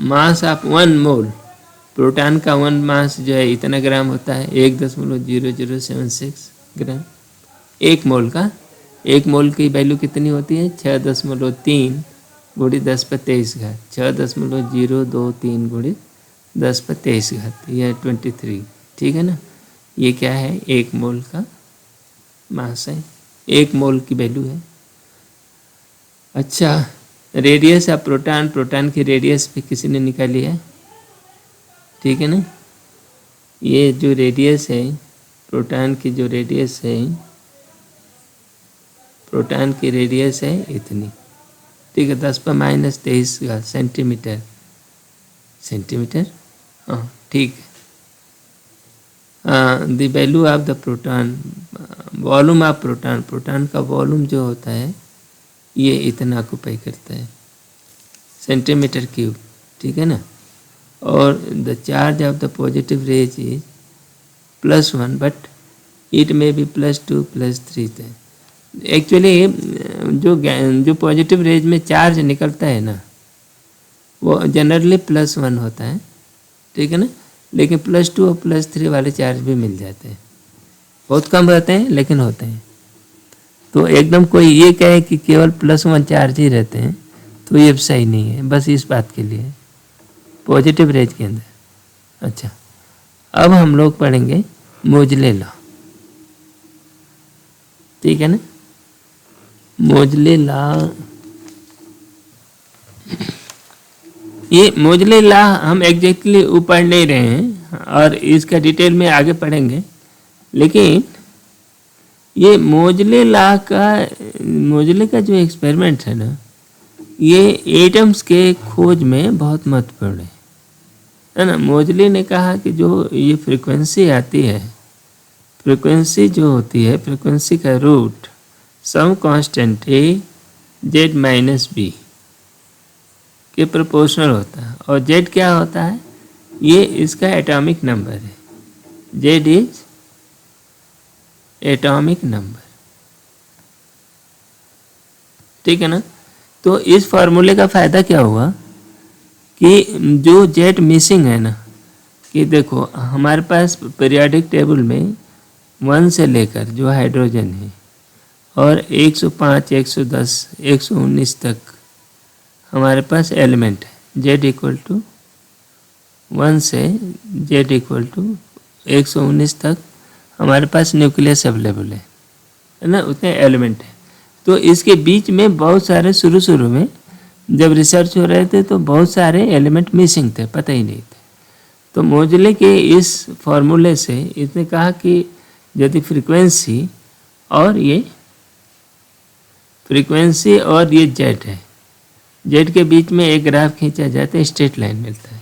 मास ऑफ 1 मोल, प्रोटॉन का 1 मास जो है इतना ग्राम होता है, 1.0076 ग्राम। 1 मोल का, 1 मोल की वैल्यू कितनी होती है, 6.3 × 10⁻23, 6.023 × 10⁻23, यह 23, ठीक है ना। ये क्या है, 1 मोल का मास है, 1 मोल की वैल्यू है। अच्छा, रेडियस ऑफ प्रोटॉन, प्रोटॉन की रेडियस भी किसी ने निकाली है, ठीक है ना। ये जो रेडियस है प्रोटॉन की, जो रेडियस है प्रोटॉन की रेडियस है इतनी, ठीक है, 10⁻23 सेंटीमीटर, सेंटीमीटर, हाँ ठीक है। The value of the proton volume of proton, proton का वॉल्यूम जो होता है ये इतना ऑक्यूपाई करता है, सेंटीमीटर क्यूब, ठीक है ना। और the charge of the positive raise is +1 but it में बी +2 +3 थे। एक्चुअली जो पॉजिटिव रेज में चार्ज निकलता है ना वो जनरली +1 होता है, ठीक है ना, लेकिन +2 और +3 वाले चार्ज भी मिल जाते हैं, बहुत कम रहते हैं लेकिन होते हैं। तो एकदम कोई ये कहे कि केवल +1 चार्ज ही रहते हैं तो ये सही नहीं है, बस इस बात के लिए पॉजिटिव रेज के अंदर। अच्छा, अब हम लोग पढ़ेंगे मोजले लॉ, ठीक है ना। मोजले लॉ, ये मोजले लॉ हम एग्जैक्टली पढ़ नहीं रहे हैं और इसका डिटेल में आगे पढ़ेंगे, लेकिन ये मोजले का जो एक्सपेरिमेंट है ना ये एटम्स के खोज में बहुत महत्वपूर्ण है ना। मोजले ने कहा कि जो ये फ्रीक्वेंसी आती है, फ्रीक्वेंसी जो होती है, फ्रीक्वेंसी का root some constant A Z minus B के प्रोपोर्शनल होता है, और जेड क्या होता है, ये इसका एटॉमिक नंबर है, जेड इज एटॉमिक नंबर, ठीक है ना। तो इस फार्मूले का फायदा क्या हुआ कि जो जेड मिसिंग है ना, कि देखो हमारे पास पीरियोडिक टेबल में 1 से लेकर जो हाइड्रोजन है और 105, 110, 119 तक हमारे पास एलिमेंट है, जेड इक्वल टू 1 से जेड इक्वल टू 119 तक हमारे पास न्यूक्लियस अवेलेबल है ना, उतने एलिमेंट है। तो इसके बीच में बहुत सारे शुरू में जब रिसर्च हो रहे थे तो बहुत सारे एलिमेंट मिसिंग थे, पता ही नहीं थे। तो मोजले के इस फॉर्मूले से इसने कहा कि यदि फ्रीक्वेंसी और ये जेड है, जेड के बीच में एक ग्राफ खींचा जाता है, स्ट्रेट लाइन मिलता है।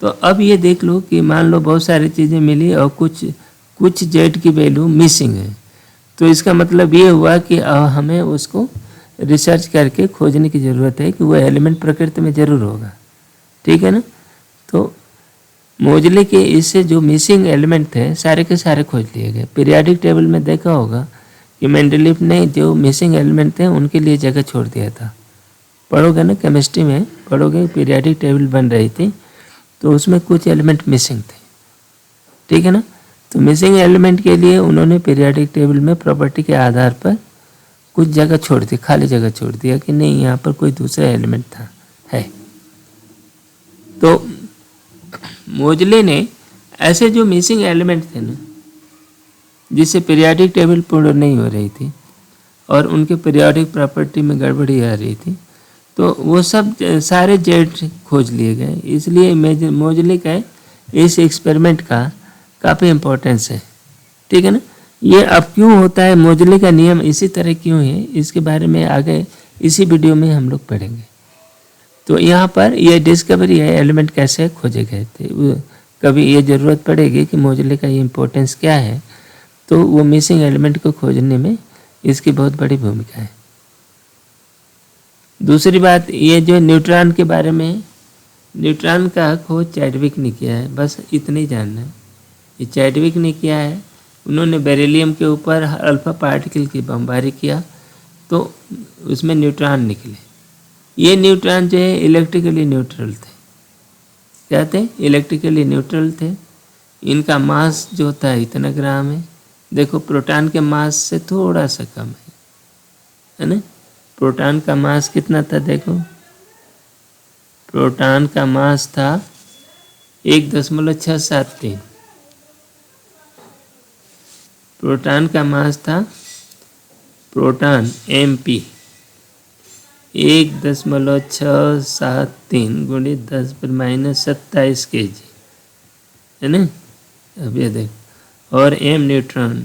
तो अब ये देख लो कि मान लो बहुत सारी चीज़ें मिली और कुछ जेड की वैल्यू मिसिंग है, तो इसका मतलब ये हुआ कि हमें उसको रिसर्च करके खोजने की ज़रूरत है कि वो एलिमेंट प्रकृति में ज़रूर होगा, ठीक है ना। तो मोजले के इससे जो मिसिंग एलिमेंट थे सारे के सारे खोज लिए गए। पीरियोडिक टेबल में देखा होगा कि मेंडलीफ ने जो मिसिंग एलिमेंट थे उनके लिए जगह छोड़ दिया था, पढ़ोगे ना, केमिस्ट्री में पढ़ोगे, पीरियोडिक टेबल बन रही थी तो उसमें कुछ एलिमेंट मिसिंग थे, ठीक है ना। तो मिसिंग एलिमेंट के लिए उन्होंने पीरियोडिक टेबल में प्रॉपर्टी के आधार पर कुछ जगह छोड़ दी, खाली जगह छोड़ दिया कि नहीं यहाँ पर कोई दूसरा एलिमेंट था है। तो मोजले ने ऐसे जो मिसिंग एलिमेंट थे ना, जिससे पीरियोडिक टेबल पूर्ण नहीं हो रही थी और उनके पीरियोडिक प्रॉपर्टी में गड़बड़ी आ रही थी, तो वो सब सारे जेड खोज लिए गए। इसलिए मोजले का इस एक्सपेरिमेंट का काफ़ी इम्पोर्टेंस है, ठीक है ना। ये अब क्यों होता है, मोजले का नियम इसी तरह क्यों है, इसके बारे में आगे इसी वीडियो में हम लोग पढ़ेंगे। तो यहाँ पर ये डिस्कवरी है, एलिमेंट कैसे खोजे गए थे, कभी ये ज़रूरत पड़ेगी कि मोजले का ये इम्पोर्टेंस क्या है, तो वो मिसिंग एलिमेंट को खोजने में इसकी बहुत बड़ी भूमिका है। दूसरी बात, ये जो न्यूट्रॉन के बारे में, न्यूट्रॉन का खोज चैडविक ने किया है, बस इतना ही जानना है। ये चैडविक ने किया है, उन्होंने बेरिलियम के ऊपर अल्फा पार्टिकल की बमबारी किया तो उसमें न्यूट्रॉन निकले। ये न्यूट्रॉन जो है इलेक्ट्रिकली न्यूट्रल थे, क्या थे, इलेक्ट्रिकली न्यूट्रल थे। इनका मास जो था इतना ग्राम है, देखो प्रोटॉन के मास से थोड़ा सा कम है ना। प्रोटॉन का मास कितना था, देखो प्रोटॉन का मास था 1.673, प्रोटॉन का मास था, प्रोटॉन MP 1.673 गुणित 10⁻⁻27 kg है ना। अब ये देख, और M न्यूट्रॉन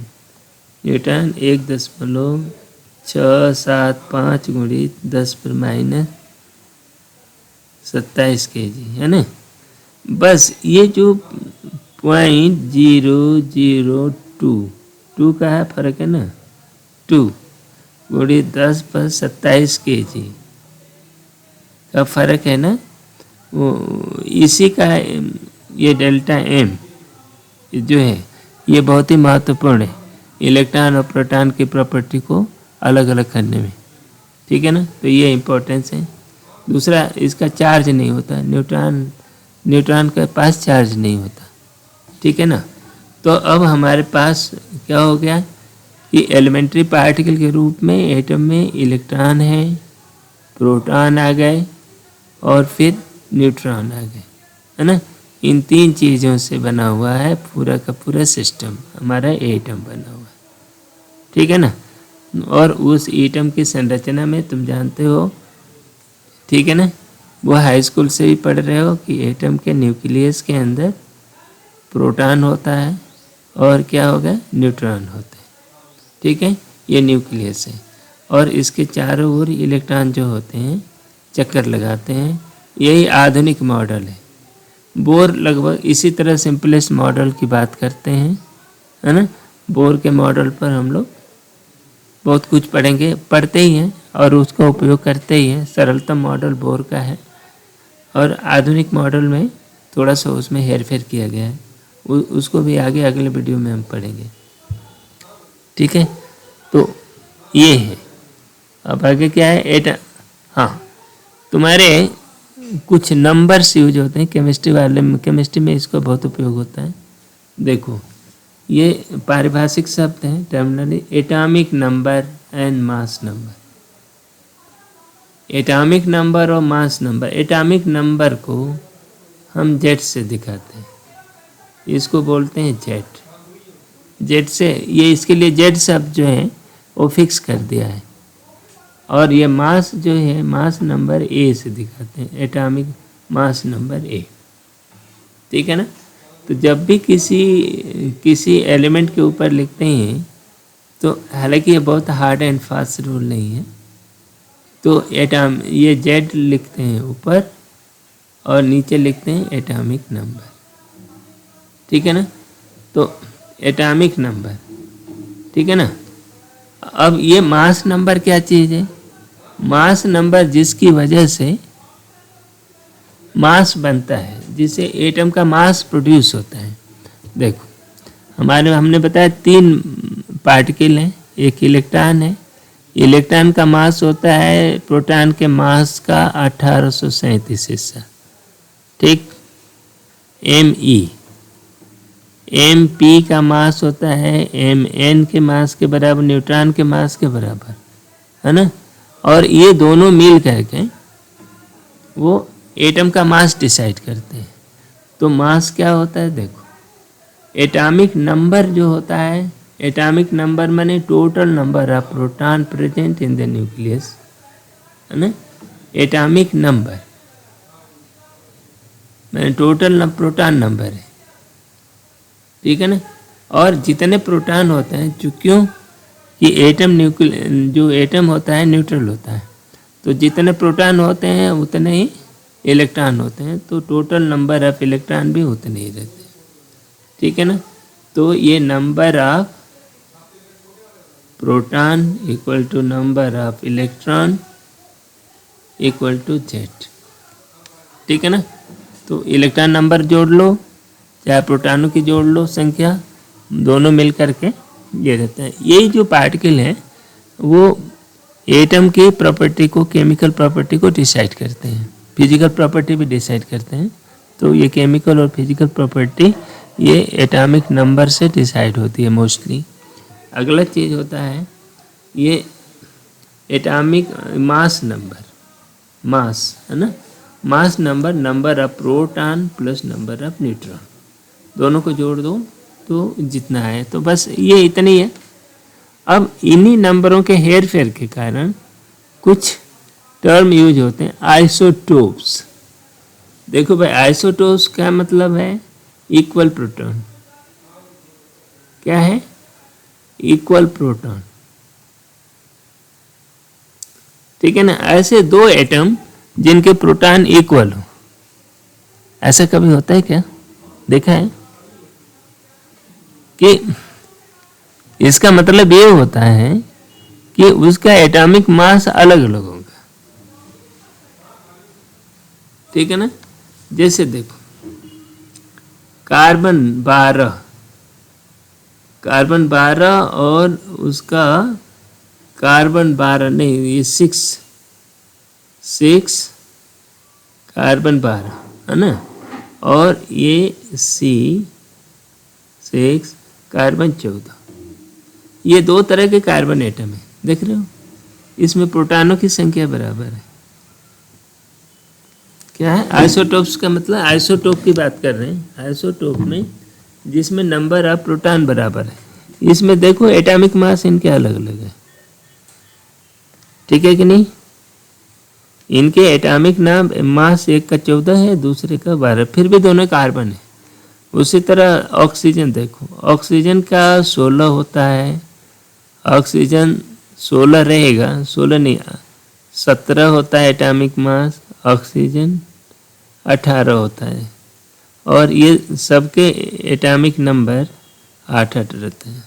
1.675 गुणित 10⁻⁻27 kg है ना। बस ये जो 0.002 का है फर्क है ना, 2 गुणे 10⁻27 kg का फर्क है ना, वो इसी का ये डेल्टा एम जो है ये बहुत ही महत्वपूर्ण है इलेक्ट्रॉन और प्रोटॉन की प्रॉपर्टी को अलग अलग करने में, ठीक है ना। तो ये इम्पोर्टेंस है। दूसरा, इसका चार्ज नहीं होता, न्यूट्रॉन के पास चार्ज नहीं होता, ठीक है ना। तो अब हमारे पास क्या हो गया कि एलिमेंट्री पार्टिकल के रूप में एटम में इलेक्ट्रॉन है, प्रोटॉन आ गए और फिर न्यूट्रॉन आ गए, है ना। इन 3 चीज़ों से बना हुआ है पूरा का पूरा सिस्टम, हमारा एटम बना हुआ है, ठीक है ना। और उस एटम की संरचना में तुम जानते हो, ठीक है ना, वो हाई स्कूल से भी पढ़ रहे हो कि एटम के न्यूक्लियस के अंदर प्रोटॉन होता है और क्या होगा, न्यूट्रॉन होते हैं, ठीक है। ये न्यूक्लियस है और इसके चारों ओर इलेक्ट्रॉन जो होते हैं चक्कर लगाते हैं। यही आधुनिक मॉडल है। बोर लगभग इसी तरह सिंपलेस्ट मॉडल की बात करते हैं, है ना। बोर के मॉडल पर हम लोग बहुत कुछ पढ़ते ही हैं और उसका उपयोग करते ही हैं। सरलतम मॉडल बोर का है और आधुनिक मॉडल में थोड़ा सा उसमें हेरफेर किया गया है, उसको भी आगे अगले वीडियो में हम पढ़ेंगे, ठीक है। तो ये है। अब आगे क्या है, हाँ, तुम्हारे कुछ नंबर्स यूज होते हैं केमिस्ट्री में इसका बहुत उपयोग होता है। देखो, ये पारिभाषिक शब्द हैं, terminally, atomic number and mass number. Atomic number और मास नंबर। एटॉमिक नंबर को हम जेड से दिखाते हैं, इसको बोलते हैं जेड से, ये इसके लिए जेड शब्द जो है वो फिक्स कर दिया है। और ये मास जो है, मास नंबर ए से दिखाते हैं, एटॉमिक मास नंबर ए, ठीक है ना। तो जब भी किसी एलिमेंट के ऊपर लिखते हैं तो हालांकि ये बहुत हार्ड एंड फास्ट रूल नहीं है, तो ये जेड लिखते हैं ऊपर और नीचे लिखते हैं एटॉमिक नंबर, ठीक है ना। तो एटॉमिक नंबर, ठीक है ना। अब ये मास नंबर क्या चीज़ है, मास नंबर जिसकी वजह से मास बनता है, जिससे एटम का मास प्रोड्यूस होता है। देखो, हमने बताया 3 पार्टिकल हैं, एक इलेक्ट्रॉन है। इलेक्ट्रॉन का मास होता है प्रोटॉन के मास का 1837 हिस्सा, ठीक। Me Mp का मास होता है Mn के मास के बराबर, न्यूट्रॉन के मास के बराबर, है ना। और ये दोनों मिल करके वो एटम का मास डिसाइड करते हैं। तो मास क्या होता है, देखो, एटॉमिक नंबर जो होता है, एटॉमिक नंबर माने total number of proton present in the nucleus, है ना। एटॉमिक नंबर माने टोटल प्रोटॉन नंबर है, ठीक है ना। और जितने प्रोटॉन होते हैं, क्यों कि जो एटम होता है न्यूट्रल होता है, तो जितने प्रोटॉन होते हैं उतने ही इलेक्ट्रॉन होते हैं, तो टोटल नंबर ऑफ इलेक्ट्रॉन भी उतने ही रहते हैं, ठीक है ना। तो ये number of proton equal to number of electron equal to Z, ठीक है ना। तो इलेक्ट्रॉन नंबर जोड़ लो चाहे प्रोटॉनों की जोड़ लो संख्या, दोनों मिल करके ये रहता है। ये जो पार्टिकल है वो एटम की प्रॉपर्टी को, केमिकल प्रॉपर्टी को डिसाइड करते हैं, फिजिकल प्रॉपर्टी भी डिसाइड करते हैं। तो ये केमिकल और फिजिकल प्रॉपर्टी ये एटॉमिक नंबर से डिसाइड होती है मोस्टली। अगला चीज़ होता है ये एटॉमिक मास नंबर, मास, है ना। Mass number, number of proton plus number of neutron, दोनों को जोड़ दो तो जितना है, तो बस ये इतनी है। अब इन्हीं नंबरों के हेर फेर के कारण कुछ टर्म यूज होते हैं, आइसोटोप्स। देखो भाई, आइसोटोप्स क्या मतलब है, इक्वल प्रोटॉन। क्या है, इक्वल प्रोटॉन, ठीक है ना। ऐसे 2 एटम जिनके प्रोटॉन इक्वल हो, ऐसा कभी होता है क्या, देखा है कि इसका मतलब ये होता है कि उसका एटॉमिक मास अलग अलग होगा। ठीक है ना। जैसे देखो कार्बन 12 और उसका कार्बन 12 नहीं, ये 6 कार्बन 12 है ना, और ये C6 कार्बन 14। ये दो तरह के कार्बन एटम है, देख रहे हो। इसमें प्रोटॉनों की संख्या बराबर है। क्या है आइसोटोप्स का मतलब? आइसोटोप की बात कर रहे हैं। आइसोटोप में जिसमें नंबर ऑफ प्रोटॉन बराबर है, इसमें देखो एटॉमिक मास इनके अलग अलग है। ठीक है कि नहीं। इनके एटॉमिक नाम मास एक का 14 है, दूसरे का 12, फिर भी दोनों कार्बन है। उसी तरह ऑक्सीजन देखो, ऑक्सीजन का 16 होता है, ऑक्सीजन 16 रहेगा, 16 नहीं 17 होता है एटॉमिक मास, ऑक्सीजन 18 होता है, और ये सबके एटॉमिक नंबर 8 रहते हैं।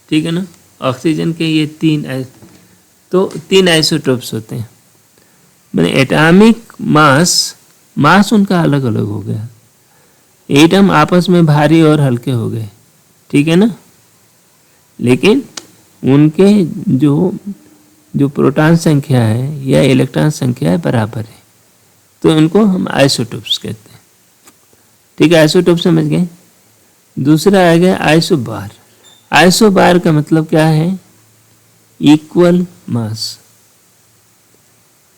ठीक है ना। ऑक्सीजन के ये 3 आइसोटोप्स होते हैं। मैंने एटॉमिक मास उनका अलग अलग हो गया, एटम आपस में भारी और हल्के हो गए। ठीक है ना। लेकिन उनके जो प्रोटॉन संख्या है या इलेक्ट्रॉन संख्या है बराबर है, तो इनको हम आइसोटोप्स कहते हैं। ठीक है, आइसोटोप समझ गए। दूसरा आ गया आइसोबार। आइसोबार का मतलब क्या है? इक्वल मास।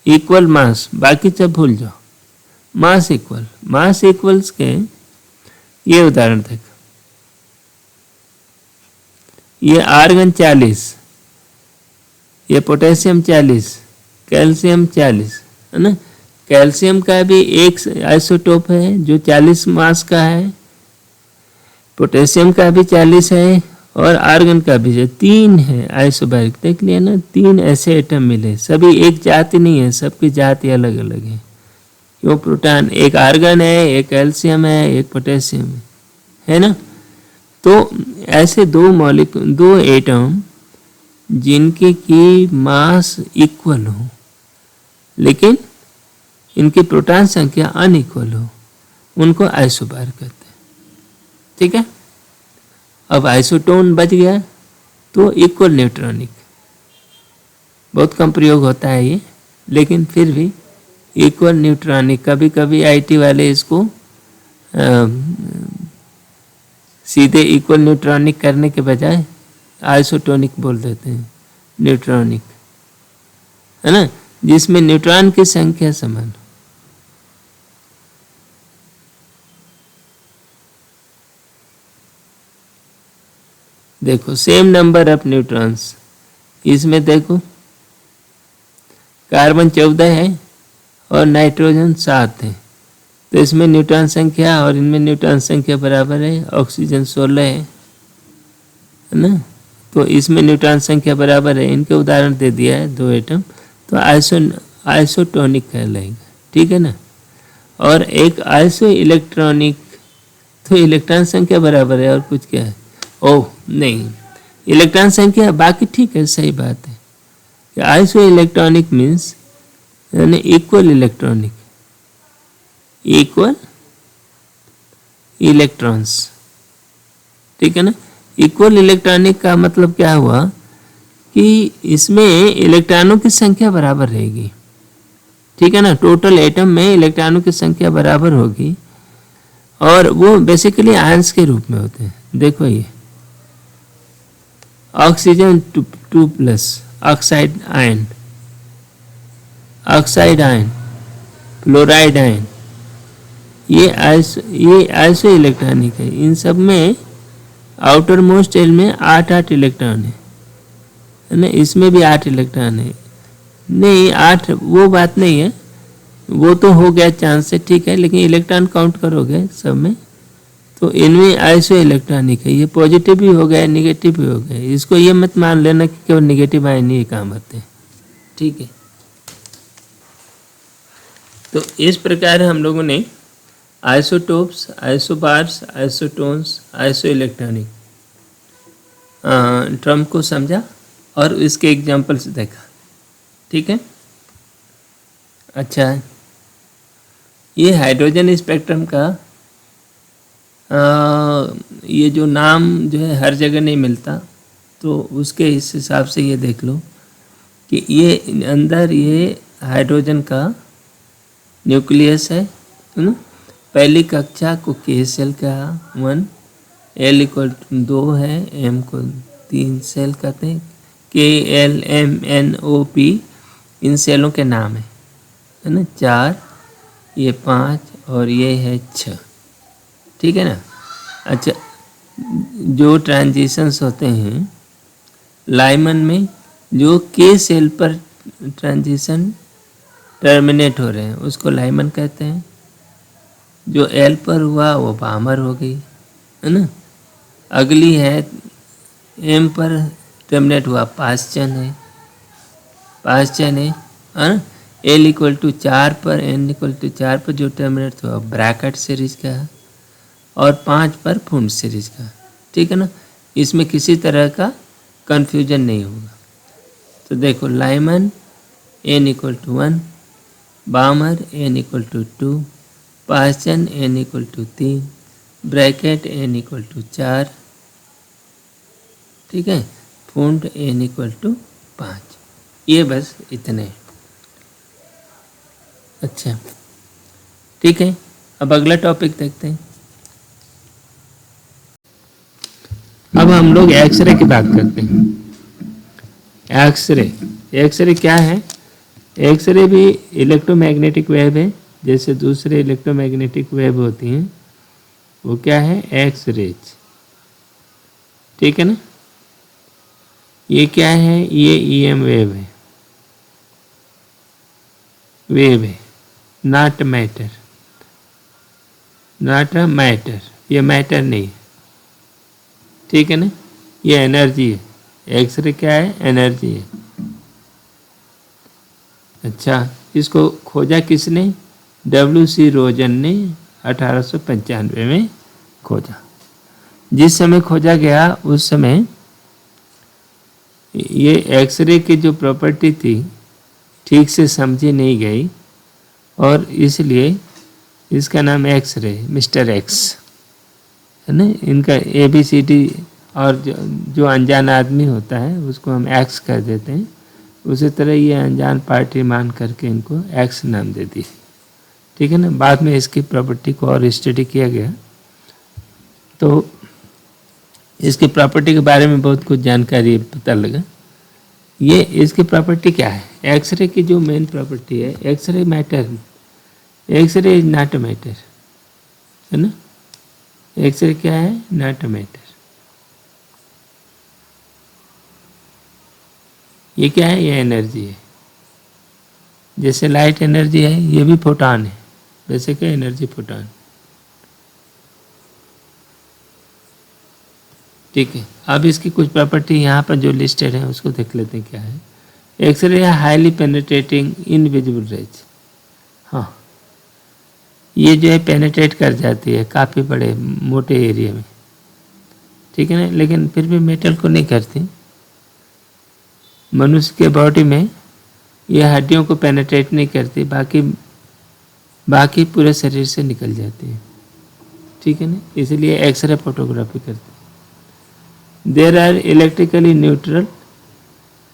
इक्वल मास, बाकी सब भूल जाओ। मास इक्वल्स के ये उदाहरण देखो, ये आर्गन 40, ये पोटेशियम 40, कैल्शियम 40 है ना। कैल्शियम का भी एक आइसोटोप है जो 40 मास का है, पोटेशियम का भी 40 है, और आर्गन का भी है। 3 है आइसोबारिक, देख लिया ना। 3 ऐसे एटम मिले, सभी एक जाति नहीं है, सबकी जाति अलग अलग है। क्यों? प्रोटॉन, एक आर्गन है, एक कैल्शियम है, एक पोटेशियम है ना। तो ऐसे दो एटम जिनके की मास इक्वल हो लेकिन इनकी प्रोटॉन संख्या अनइक्वल हो, उनको आइसोबार कहते हैं। ठीक है। अब आइसोटोन बच गया, तो इक्वल न्यूट्रॉनिक, बहुत कम प्रयोग होता है ये, लेकिन फिर भी इक्वल न्यूट्रॉनिक। कभी कभी आईटी वाले इसको सीधे इक्वल न्यूट्रॉनिक करने के बजाय आइसोटोनिक बोल देते हैं, न्यूट्रॉनिक है ना, जिसमें न्यूट्रॉन की संख्या समान। देखो सेम नंबर ऑफ न्यूट्रॉन्स, इसमें देखो कार्बन 14 है और नाइट्रोजन 7 है, तो इसमें न्यूट्रॉन संख्या और इनमें न्यूट्रॉन संख्या बराबर है। ऑक्सीजन 16 है ना, तो इसमें न्यूट्रॉन संख्या बराबर है। इनके उदाहरण दे दिया है 2 एटम, तो आइसोटोनिक कहलाएगा। ठीक है ना। और एक आइसो इलेक्ट्रॉनिक, तो इलेक्ट्रॉन संख्या बराबर है और कुछ क्या है? ओह नहीं, इलेक्ट्रॉन संख्या बाकी ठीक है, सही बात है। आइसो इलेक्ट्रॉनिक मीन्स यानी इक्वल इलेक्ट्रॉनिक, इक्वल इलेक्ट्रॉन्स। ठीक है ना। इक्वल इलेक्ट्रॉनिक का मतलब क्या हुआ कि इसमें इलेक्ट्रॉनों की संख्या बराबर रहेगी। ठीक है ना। टोटल एटम में इलेक्ट्रॉनों की संख्या बराबर होगी, और वो बेसिकली आयंस के रूप में होते हैं। देखो ये oxygen 2+, oxide ion, fluoride ion, ये आइसो इलेक्ट्रॉनिक है। इन सब में आउटर मोस्ट शेल में 8 इलेक्ट्रॉन है ना। इसमें भी 8 इलेक्ट्रॉन है। नहीं 8 वो बात नहीं है, वो तो हो गया चांस से, ठीक है, लेकिन इलेक्ट्रॉन काउंट करोगे सब में, तो इनमें आइसो इलेक्ट्रॉनिक है। ये पॉजिटिव भी हो गया, निगेटिव भी हो गया। इसको ये मत मान लेना कि केवल निगेटिव आयन ही काम आते हैं। ठीक है। तो इस प्रकार हम लोगों ने isotopes, isobars, isotones, iso electronic term को समझा और इसके एग्जाम्पल्स देखा। ठीक है। अच्छा, ये हाइड्रोजन स्पेक्ट्रम का ये जो नाम जो है हर जगह नहीं मिलता, तो उसके इस हिसाब से ये देख लो कि ये अंदर ये हाइड्रोजन का न्यूक्लियस है ना। पहली कक्षा को के सेल का 1, L इक्वल 2 है, M को 3 सेल कहते हैं, KLMNOP इन सेलों के नाम है ना। 4, ये 5 और ये है 6। ठीक है ना। अच्छा, जो ट्रांजिशंस होते हैं लाइमन में, जो के सेल पर ट्रांजिशन टर्मिनेट हो रहे हैं उसको लाइमन कहते हैं। जो एल पर हुआ वो बामर हो गई, है ना। अगली है एम पर टर्मिनेट हुआ, पास्चन है, पास्चन है ना। एल इक्वल टू 4 पर, एन इक्वल टू 4 पर जो टर्मिनेट हुआ ब्रैकेट सीरीज का है, और 5 पर फुंड सीरीज का। ठीक है ना। इसमें किसी तरह का कन्फ्यूजन नहीं होगा। तो देखो, Lyman N equal to 1, Balmer N equal to 2, Paschen N equal to 3, Brackett N equal to 4। ठीक है। Pfund N equal to 5। ये बस इतने। अच्छा, ठीक है। अब अगला टॉपिक देखते हैं। अब हम लोग एक्सरे की बात करते हैं। एक्सरे, एक्सरे क्या है? एक्सरे भी इलेक्ट्रोमैग्नेटिक वेव है, जैसे दूसरे इलेक्ट्रोमैग्नेटिक वेव होती हैं, वो क्या है? X rays. ठीक है ना। ये क्या है? ये ईएम वेव है, वेव है, not matter, not a matter, ये मैटर नहीं है। ठीक है ना। ये एनर्जी है। एक्सरे क्या है? एनर्जी है। अच्छा, इसको खोजा किसने? WC रोजन ने 1895 में खोजा। जिस समय खोजा गया उस समय ये एक्सरे की जो प्रॉपर्टी थी ठीक से समझी नहीं गई, और इसलिए इसका नाम एक्सरे, मिस्टर एक्स, है ना। इनका ABCD, और जो अनजान आदमी होता है उसको हम एक्स कर देते हैं। उसी तरह ये अनजान पार्टी मान करके इनको एक्स नाम दे दी। ठीक है ना। बाद में इसकी प्रॉपर्टी को और स्टडी किया गया, तो इसकी प्रॉपर्टी के बारे में बहुत कुछ जानकारी पता लगा। ये इसकी प्रॉपर्टी क्या है? एक्सरे की जो मेन प्रॉपर्टी है, X-ray matter, X-ray is not a matter, है ना। एक्सरे क्या है? Not a matter. ये क्या है? ये एनर्जी है। जैसे लाइट एनर्जी है, ये भी फोटॉन है, वैसे क्या एनर्जी फोटॉन। ठीक है। अब इसकी कुछ प्रॉपर्टी यहाँ पर जो लिस्टेड है उसको देख लेते हैं क्या है। एक्सरे है हाईली पेनिट्रेटिंग इनविजिबल रेज। हाँ, ये जो है पेनिट्रेट कर जाती है काफ़ी बड़े मोटे एरिया में। ठीक है ना। लेकिन फिर भी मेटल को नहीं करती। मनुष्य के बॉडी में ये हड्डियों को पेनिट्रेट नहीं करती, बाकी पूरे शरीर से निकल जाती है। ठीक है ना। इसलिए एक्सरे फोटोग्राफी करती है। There are electrically neutral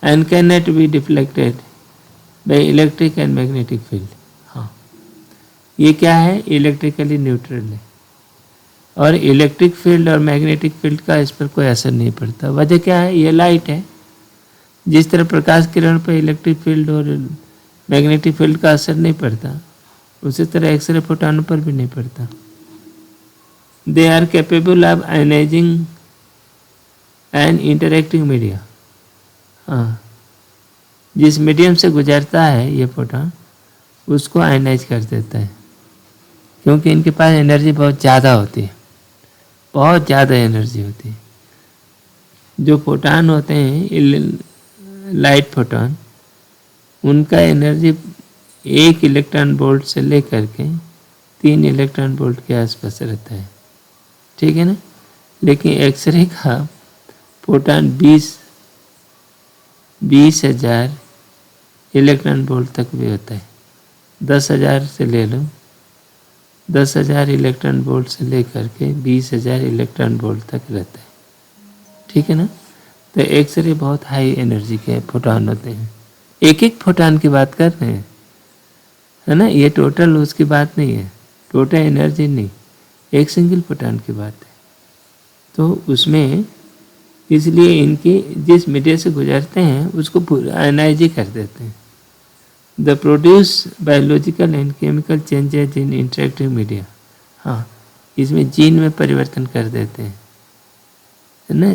and can not be deflected by electric and magnetic field. हाँ, ये क्या है? इलेक्ट्रिकली न्यूट्रल है, और इलेक्ट्रिक फील्ड और मैग्नेटिक फील्ड का इस पर कोई असर नहीं पड़ता। वजह क्या है? ये लाइट है। जिस तरह प्रकाश किरण पर इलेक्ट्रिक फील्ड और मैग्नेटिक फील्ड का असर नहीं पड़ता, उसी तरह एक्सरे फोटॉन पर भी नहीं पड़ता। They are capable of ionising and interacting media. हाँ, जिस मीडियम से गुजरता है ये फोटॉन उसको आयनाइज कर देता है, क्योंकि इनके पास एनर्जी बहुत ज़्यादा होती है, बहुत ज़्यादा एनर्जी होती है। जो फोटॉन होते हैं लाइट फोटॉन, उनका एनर्जी 1 इलेक्ट्रॉन वोल्ट से लेकर के 3 इलेक्ट्रॉन वोल्ट के आसपास रहता है। ठीक है ना। लेकिन एक्सरे का फोटॉन 20,000 इलेक्ट्रॉन वोल्ट तक भी होता है। 10,000 से ले लो, 10,000 इलेक्ट्रॉन वोल्ट से लेकर के 20,000 इलेक्ट्रॉन वोल्ट तक रहता है, ठीक है ना। तो एक्सरे बहुत हाई एनर्जी के फोटॉन होते हैं, एक एक फोटॉन की बात कर रहे हैं, है ना। ये टोटल उसकी बात नहीं है, टोटल एनर्जी नहीं, एक सिंगल फोटॉन की बात है। तो उसमें इसलिए इनकी जिस मीडिया से गुजरते हैं उसको पूरा एनर्जी कर देते हैं। The produce biological and chemical changes in interactive media. हाँ, इसमें जीन में परिवर्तन कर देते हैं, है ना।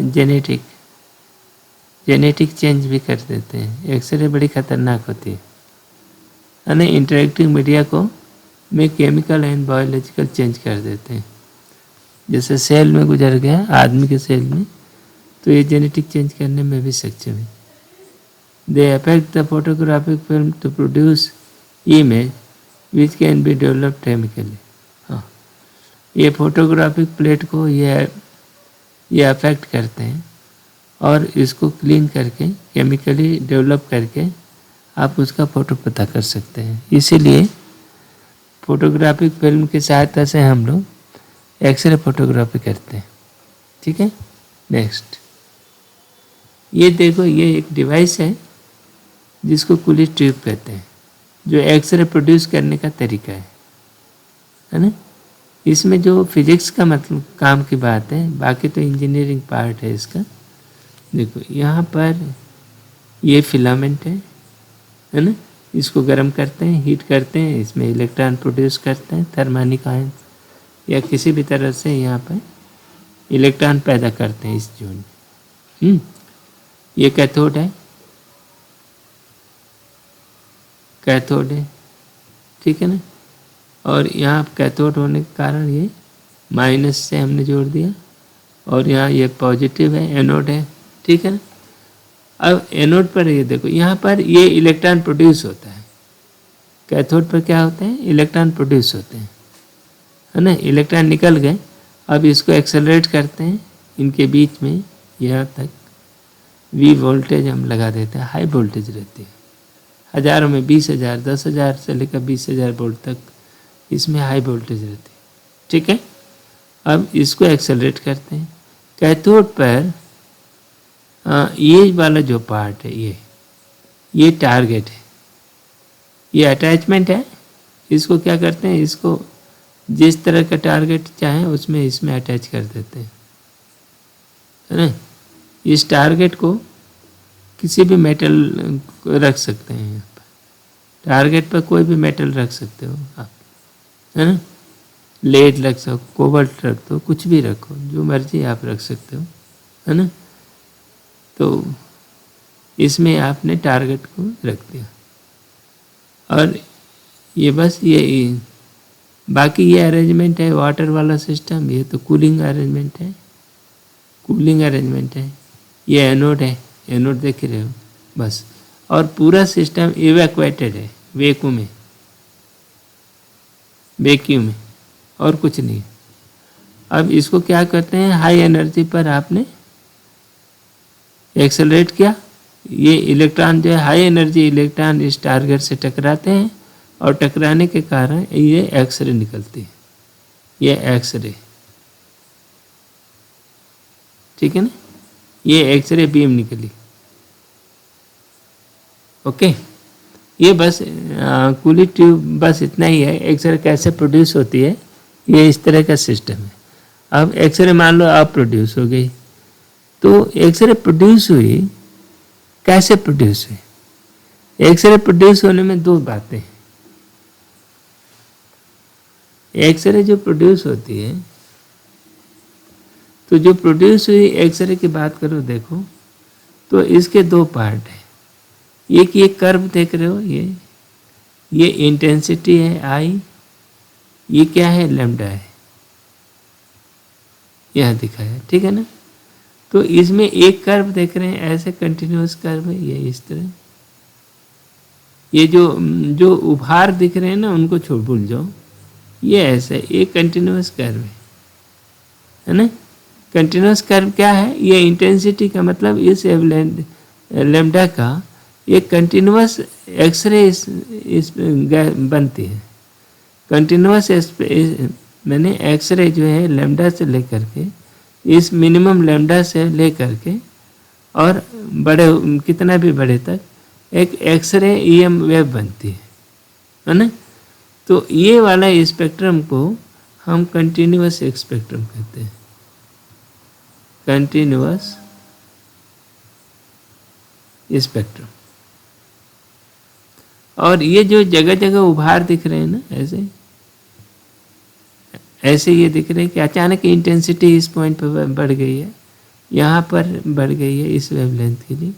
जेनेटिक चेंज भी कर देते हैं। एक्सरे बड़ी खतरनाक होती है ना। इंटरेक्टिव मीडिया को में केमिकल एंड बायोलॉजिकल चेंज कर देते हैं। जैसे सेल में गुजर गया आदमी के सेल में, तो ये जेनेटिक चेंज करने में भी सक्षम है। They affect the photographic film to produce image which can be developed chemically. हाँ, ये फोटोग्राफिक प्लेट को ये अफेक्ट करते हैं और इसको क्लीन करके केमिकली डेवलप करके आप उसका फ़ोटो पता कर सकते हैं। इसीलिए फोटोग्राफिक फिल्म की सहायता से हम लोग एक्सरे फोटोग्राफी करते हैं, ठीक है। नेक्स्ट, ये देखो, ये एक डिवाइस है जिसको कूलिज ट्यूब कहते हैं, जो एक्सरे प्रोड्यूस करने का तरीका है ना। इसमें जो फिजिक्स का मतलब काम की बात है, बाकी तो इंजीनियरिंग पार्ट है इसका। देखो यहाँ पर ये फिलामेंट है ना, इसको गर्म करते हैं, हीट करते हैं, इसमें इलेक्ट्रॉन प्रोड्यूस करते हैं, थर्मोनिक आयन या किसी भी तरह से यहाँ पर इलेक्ट्रॉन पैदा करते हैं इस जोन में। ये कैथोड है, ठीक है ना। और यहाँ कैथोड होने के कारण ये माइनस से हमने जोड़ दिया, और यहाँ ये पॉजिटिव है, एनोड है, ठीक है ना। अब एनोड पर ये देखो, यहाँ पर ये इलेक्ट्रॉन प्रोड्यूस होता है, कैथोड पर क्या होते हैं, इलेक्ट्रॉन प्रोड्यूस होते हैं, है ना। इलेक्ट्रॉन निकल गए, अब इसको एक्सेलरेट करते हैं इनके बीच में, यहाँ तक V वोल्टेज हम लगा देते हैं, हाई वोल्टेज रहती है, हज़ारों में 20,000, 10,000 से लेकर 20,000 वोल्ट तक इसमें हाई वोल्टेज रहती है, ठीक है। अब इसको एक्सेलरेट करते हैं। कैथोड पर ये वाला जो पार्ट है, ये टारगेट है, ये अटैचमेंट है। इसको क्या करते हैं, इसको जिस तरह का टारगेट चाहे उसमें इसमें अटैच कर देते हैं, है ना। इस टारगेट को किसी भी मेटल रख सकते हैं, यहाँ पर टारगेट पर कोई भी मेटल रख सकते हो आप, है ना। लेड रख सको, कोबाल्ट रख दो, कुछ भी रखो, जो मर्जी आप रख सकते हो, है ना। तो इसमें आपने टारगेट को रख दिया, और ये बस ये बाकी ये अरेंजमेंट है वाटर वाला सिस्टम, ये तो कूलिंग अरेंजमेंट है। ये एनोड है, एनोड देख रहे हो बस, और पूरा सिस्टम इवैक्यूएटेड है, वैक्यूम में, और कुछ नहीं। अब इसको क्या करते हैं, हाई एनर्जी पर आपने एक्सेलरेट किया, ये इलेक्ट्रॉन जो है हाई एनर्जी इलेक्ट्रॉन इस टारगेट से टकराते हैं, और टकराने के कारण ये एक्सरे निकलती है, ये एक्सरे, ठीक है ना। ये एक्सरे बीम निकली, ओके। ये बस कूलिज ट्यूब, बस इतना ही है। एक्सरे कैसे प्रोड्यूस होती है, ये इस तरह का सिस्टम है। अब एक्सरे मान लो आप प्रोड्यूस हो गई, तो एक्सरे प्रोड्यूस हुई, कैसे प्रोड्यूस हुई। एक्सरे प्रोड्यूस होने में दो बातें हैं। एक्सरे जो प्रोड्यूस होती है, तो जो प्रोड्यूस हुई एक्सरे की बात करो, देखो तो इसके दो पार्ट हैं। एक ये कर्व देख रहे हो, ये इंटेंसिटी है आई, ये क्या है, लैम्डा है, यह दिखाया, ठीक है ना। तो इसमें एक कर्व देख रहे हैं, ऐसे कंटिन्यूअस कर्व है, ये इस तरह। ये जो उभार दिख रहे हैं ना, उनको छोड़ भूल जाओ, ये ऐसे एक कंटिन्यूअस कर्व है ना। कंटिन्यूअस कर्व क्या है, ये इंटेंसिटी का मतलब इस लैम्डा का एक कंटिन्यूअस एक्सरे इस बनती है। कंटिन्यूअस मैंने एक्सरे जो है लैम्डा से लेकर के, इस मिनिमम लैम्डा से लेकर के और बड़े कितना भी बड़े तक एक एक्सरे ईएम वेव बनती है ना। तो ये वाला स्पेक्ट्रम को हम कंटिन्यूअस स्पेक्ट्रम कहते हैं, कंटिन्यूअस स्पेक्ट्रम। और ये जो जगह जगह उभार दिख रहे हैं ना, ऐसे ये दिख रहे हैं कि अचानक इंटेंसिटी इस पॉइंट पर बढ़ गई है, यहाँ पर बढ़ गई है इस वेवलेंथ के लिए,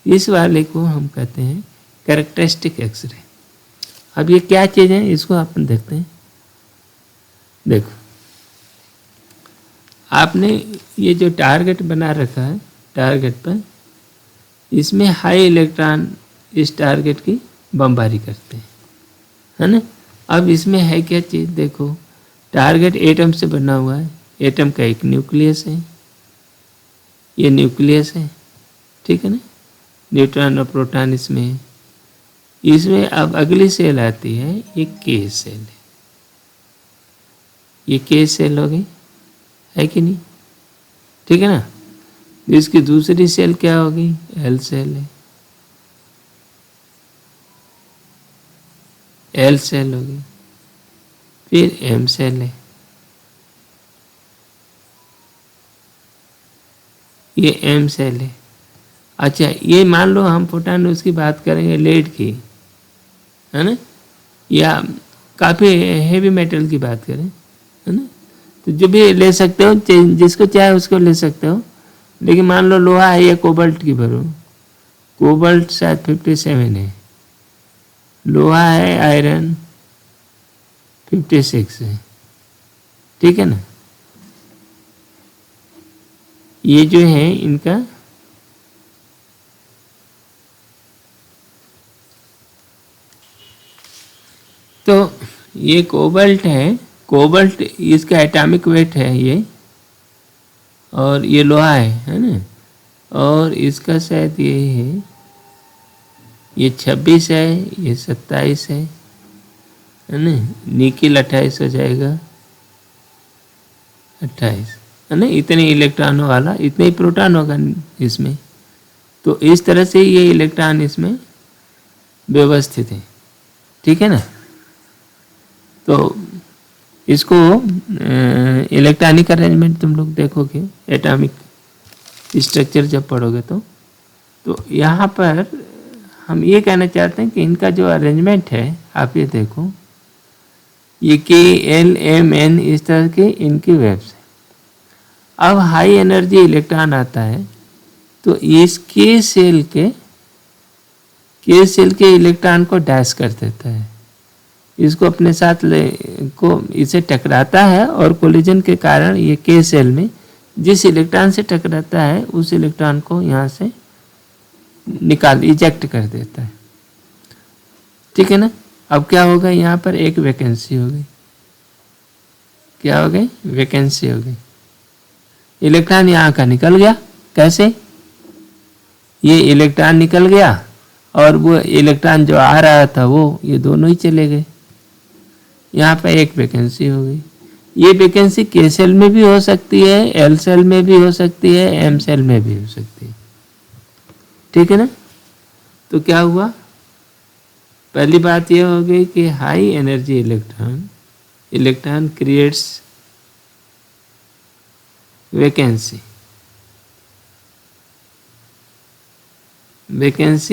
इस वाले को हम कहते हैं कैरेक्टरिस्टिक एक्सरे। अब ये क्या चीज़ है इसको अपन देखते हैं। देखो आपने ये जो टारगेट बना रखा है, टारगेट पर इसमें हाई इलेक्ट्रॉन इस टारगेट की बमबारी करते हैं, है ना। अब इसमें है क्या चीज़, देखो टारगेट एटम से बना हुआ है, एटम का एक न्यूक्लियस है, ये न्यूक्लियस है, ठीक है ना, न्यूट्रॉन और प्रोटॉन इसमें है। इसमें अब अगली सेल आती है, ये के सेल है, ये के सेल हो गई, है कि नहीं, ठीक है ना। इसकी दूसरी सेल क्या होगी, एल सेल है, एल सेल होगी, फिर एम सेल है, ये एम सेल है। अच्छा ये मान लो हम प्रोटॉन उसकी बात करेंगे लेड की, है ना, या काफ़ी हेवी मेटल की बात करें, है ना, तो जो भी ले सकते हो, जिसको चाहे उसको ले सकते हो। लेकिन मान लो लोहा है या कोबाल्ट की भरो, कोबाल्ट शायद 57 है, लोहा है आयरन 56 है, ठीक है ना। ये जो है इनका तो ये कोबाल्ट है, कोबाल्ट इसका एटॉमिक वेट है ये, और ये लोहा है ना, और इसका शायद ये है, ये 26 है, ये 27 है ना, निकिल 28 हो जाएगा, 28 है ना। इतने इलेक्ट्रॉनों वाला, इतने ही प्रोटॉन होगा इसमें। तो इस तरह से ये इलेक्ट्रॉन इसमें व्यवस्थित है, ठीक है ना। तो इसको इलेक्ट्रॉनिक अरेंजमेंट तुम लोग देखोगे, एटॉमिक स्ट्रक्चर जब पढ़ोगे तो यहाँ पर हम ये कहना चाहते हैं कि इनका जो अरेंजमेंट है, आप ये देखो, ये के एल एम एन इस तरह के इनकी वेव्स है। अब हाई एनर्जी इलेक्ट्रॉन आता है तो इस के सेल के इलेक्ट्रॉन को डैश कर देता है, इसको अपने साथ इसे टकराता है, और कोलिजन के कारण ये के सेल में जिस इलेक्ट्रॉन से टकराता है उस इलेक्ट्रॉन को यहाँ से इजेक्ट कर देता है, ठीक है ना। अब क्या होगा, यहाँ पर एक वैकेंसी हो गई, क्या हो गई, वैकेंसी हो गई, इलेक्ट्रॉन यहाँ का निकल गया। कैसे, ये इलेक्ट्रॉन निकल गया और वो इलेक्ट्रॉन जो आ रहा था वो, ये दोनों ही चले गए, यहाँ पर एक वैकेंसी हो गई। ये वैकेंसी के सेल में भी हो सकती है, एल सेल में भी हो सकती है, एम सेल में भी हो सकती है, ठीक है ना। तो क्या हुआ, पहली बात यह हो गई कि high energy electron creates vacancy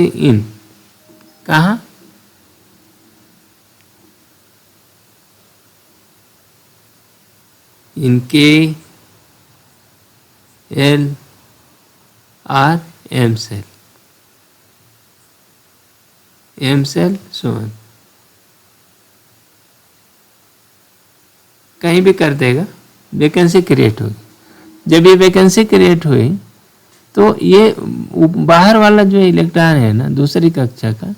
in कहाँ, इनके L or M shell so on, कहीं भी कर देगा, वैकेंसी क्रिएट होगी। जब ये वैकेंसी क्रिएट हुई तो ये बाहर वाला जो इलेक्ट्रॉन है ना, दूसरी कक्षा का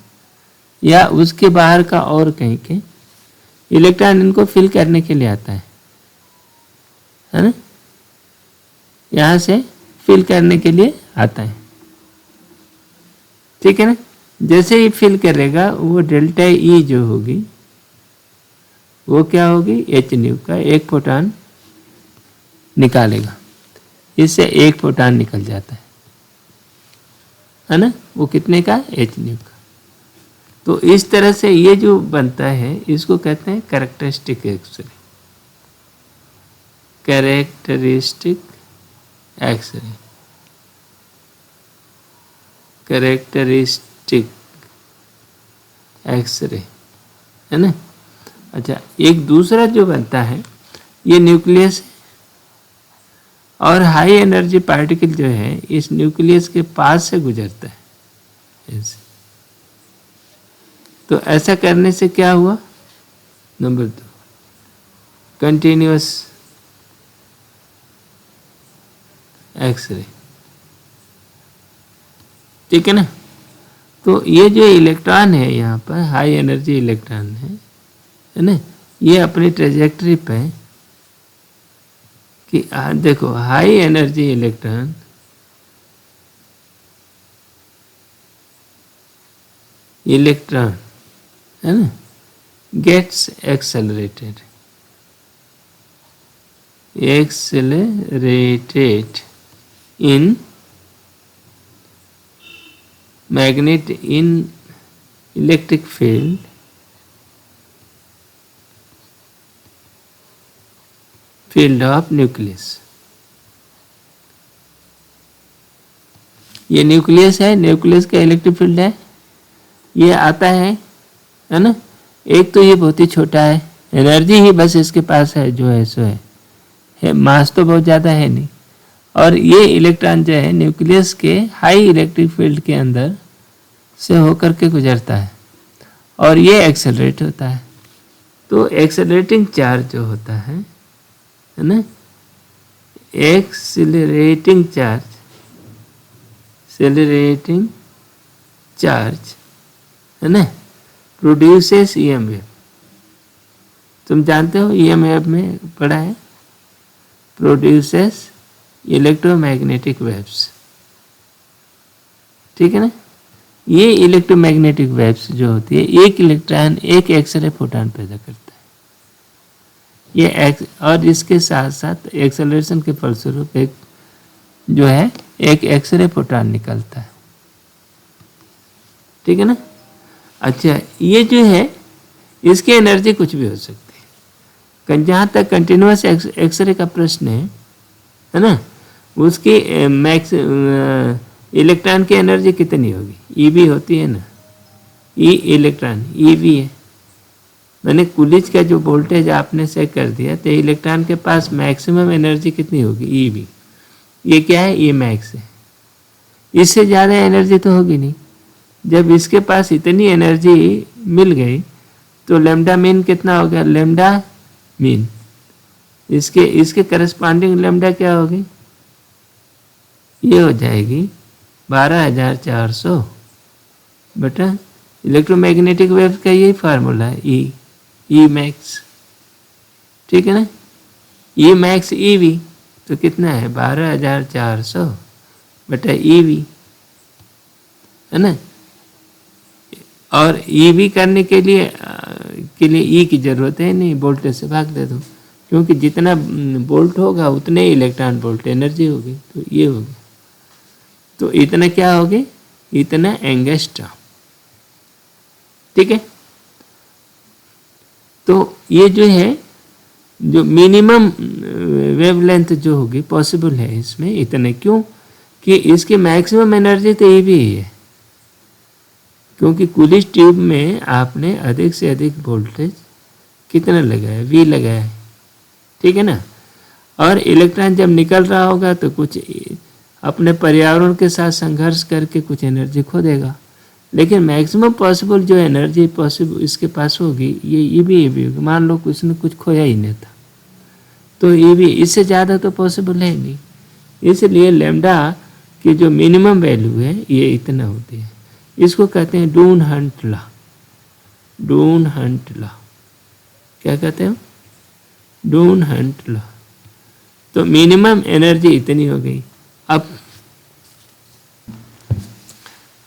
या उसके बाहर का और कहीं के इलेक्ट्रॉन इनको फिल करने के लिए आता है ना, यहाँ से फिल करने के लिए आता है। ठीक है ना। जैसे ही फिल करेगा वो डेल्टा ई जो होगी वो क्या होगी, एच न्यू का एक फोटान निकालेगा, इससे एक फोटान निकल जाता है ना। वो कितने का, एच न्यू का। तो इस तरह से ये जो बनता है इसको कहते हैं characteristic X ray, characteristic X ray, characteristic X ray, है ना। अच्छा, एक दूसरा जो बनता है ये न्यूक्लियस और हाई एनर्जी पार्टिकल जो है इस न्यूक्लियस के पास से गुजरता है ऐसे। तो ऐसा करने से क्या हुआ, नंबर 2 कंटिन्यूअस एक्सरे, ठीक है ना। तो ये जो इलेक्ट्रॉन है यहाँ पर हाई एनर्जी इलेक्ट्रॉन है ना, ये अपनी ट्रेजेक्टरी पे कि देखो हाई एनर्जी इलेक्ट्रॉन है ना gets accelerated in magnet in electric field of nucleus। ये न्यूक्लियस है, न्यूक्लियस का इलेक्ट्रिक फील्ड है, ये आता है ना। एक तो ये बहुत ही छोटा है, एनर्जी ही बस इसके पास है जो है सो है मास तो बहुत ज़्यादा है नहीं। और ये इलेक्ट्रॉन जो है न्यूक्लियस के हाई इलेक्ट्रिक फील्ड के अंदर से होकर के गुजरता है और ये एक्सेलरेट होता है। तो एक्सेलरेटिंग चार्ज जो होता है ना, एक्सेलरेटिंग चार्ज है ना प्रोड्यूसेस ईएमएफ। तुम जानते हो ईएमएफ में पढ़ा है, प्रोड्यूसेस इलेक्ट्रोमैग्नेटिक वेव्स, ठीक है ना। ये इलेक्ट्रोमैग्नेटिक वेव्स जो होती है एक इलेक्ट्रॉन एक एक्सरे फोटॉन पैदा करता है ये और इसके साथ साथ एक्सेलरेशन के फलस्वरूप एक जो है एक एक्सरे फोटॉन निकलता है, ठीक है ना। अच्छा, ये जो है इसकी एनर्जी कुछ भी हो सकती है। जहाँ तक कंटिन्यूअस एक्सरे का प्रश्न है ना, उसकी मैक्स इलेक्ट्रॉन की एनर्जी कितनी होगी, ईवी होती है ना, ई इलेक्ट्रॉन ईवी है, मैंने कुलिज का जो वोल्टेज आपने सेट कर दिया तो इलेक्ट्रॉन के पास मैक्सिमम एनर्जी कितनी होगी, ईवी। ये क्या है, ई मैक्स है, इससे ज़्यादा एनर्जी तो होगी नहीं। जब इसके पास इतनी एनर्जी मिल गई तो लेमडा मीन कितना हो गया, लेमडा मीन इसके करस्पॉन्डिंग लेमडा क्या होगी, ये हो जाएगी 12,400 बटा इलेक्ट्रोमैग्नेटिक वेव का यही फार्मूला है ई मैक्स, ठीक है ना। ई मैक्स ईवी तो कितना है 12,400 बटा ईवी, है ना। और ईवी करने के लिए ई की जरूरत है नहीं, वोल्टेज से भाग दे दो, क्योंकि जितना वोल्ट होगा उतने इलेक्ट्रॉन वोल्ट एनर्जी होगी, तो ये होगी। तो इतना क्या होगी, इतना एंगस्ट्रॉम, ठीक है। तो ये जो है जो मिनिमम वेवलेंथ जो होगी पॉसिबल है इसमें इतने, क्यों कि इसकी मैक्सिमम एनर्जी तो ये भी है, क्योंकि कुलिज ट्यूब में आपने अधिक से अधिक वोल्टेज कितना लगाया, वी लगाया है, ठीक है ना। और इलेक्ट्रॉन जब निकल रहा होगा तो कुछ अपने पर्यावरण के साथ संघर्ष करके कुछ एनर्जी खो देगा, लेकिन मैक्सिमम पॉसिबल जो एनर्जी पॉसिबल इसके पास होगी ये भी होगी। मान लो कुछ ने कुछ खोया ही नहीं था तो ये भी इससे ज़्यादा तो पॉसिबल है नहीं, इसलिए लैम्डा की जो मिनिमम वैल्यू है ये इतना होती है। इसको कहते हैं Duane Hunt law. Duane Hunt law क्या कहते हैं, डून हंट लॉ। तो मिनिमम एनर्जी इतनी हो गई।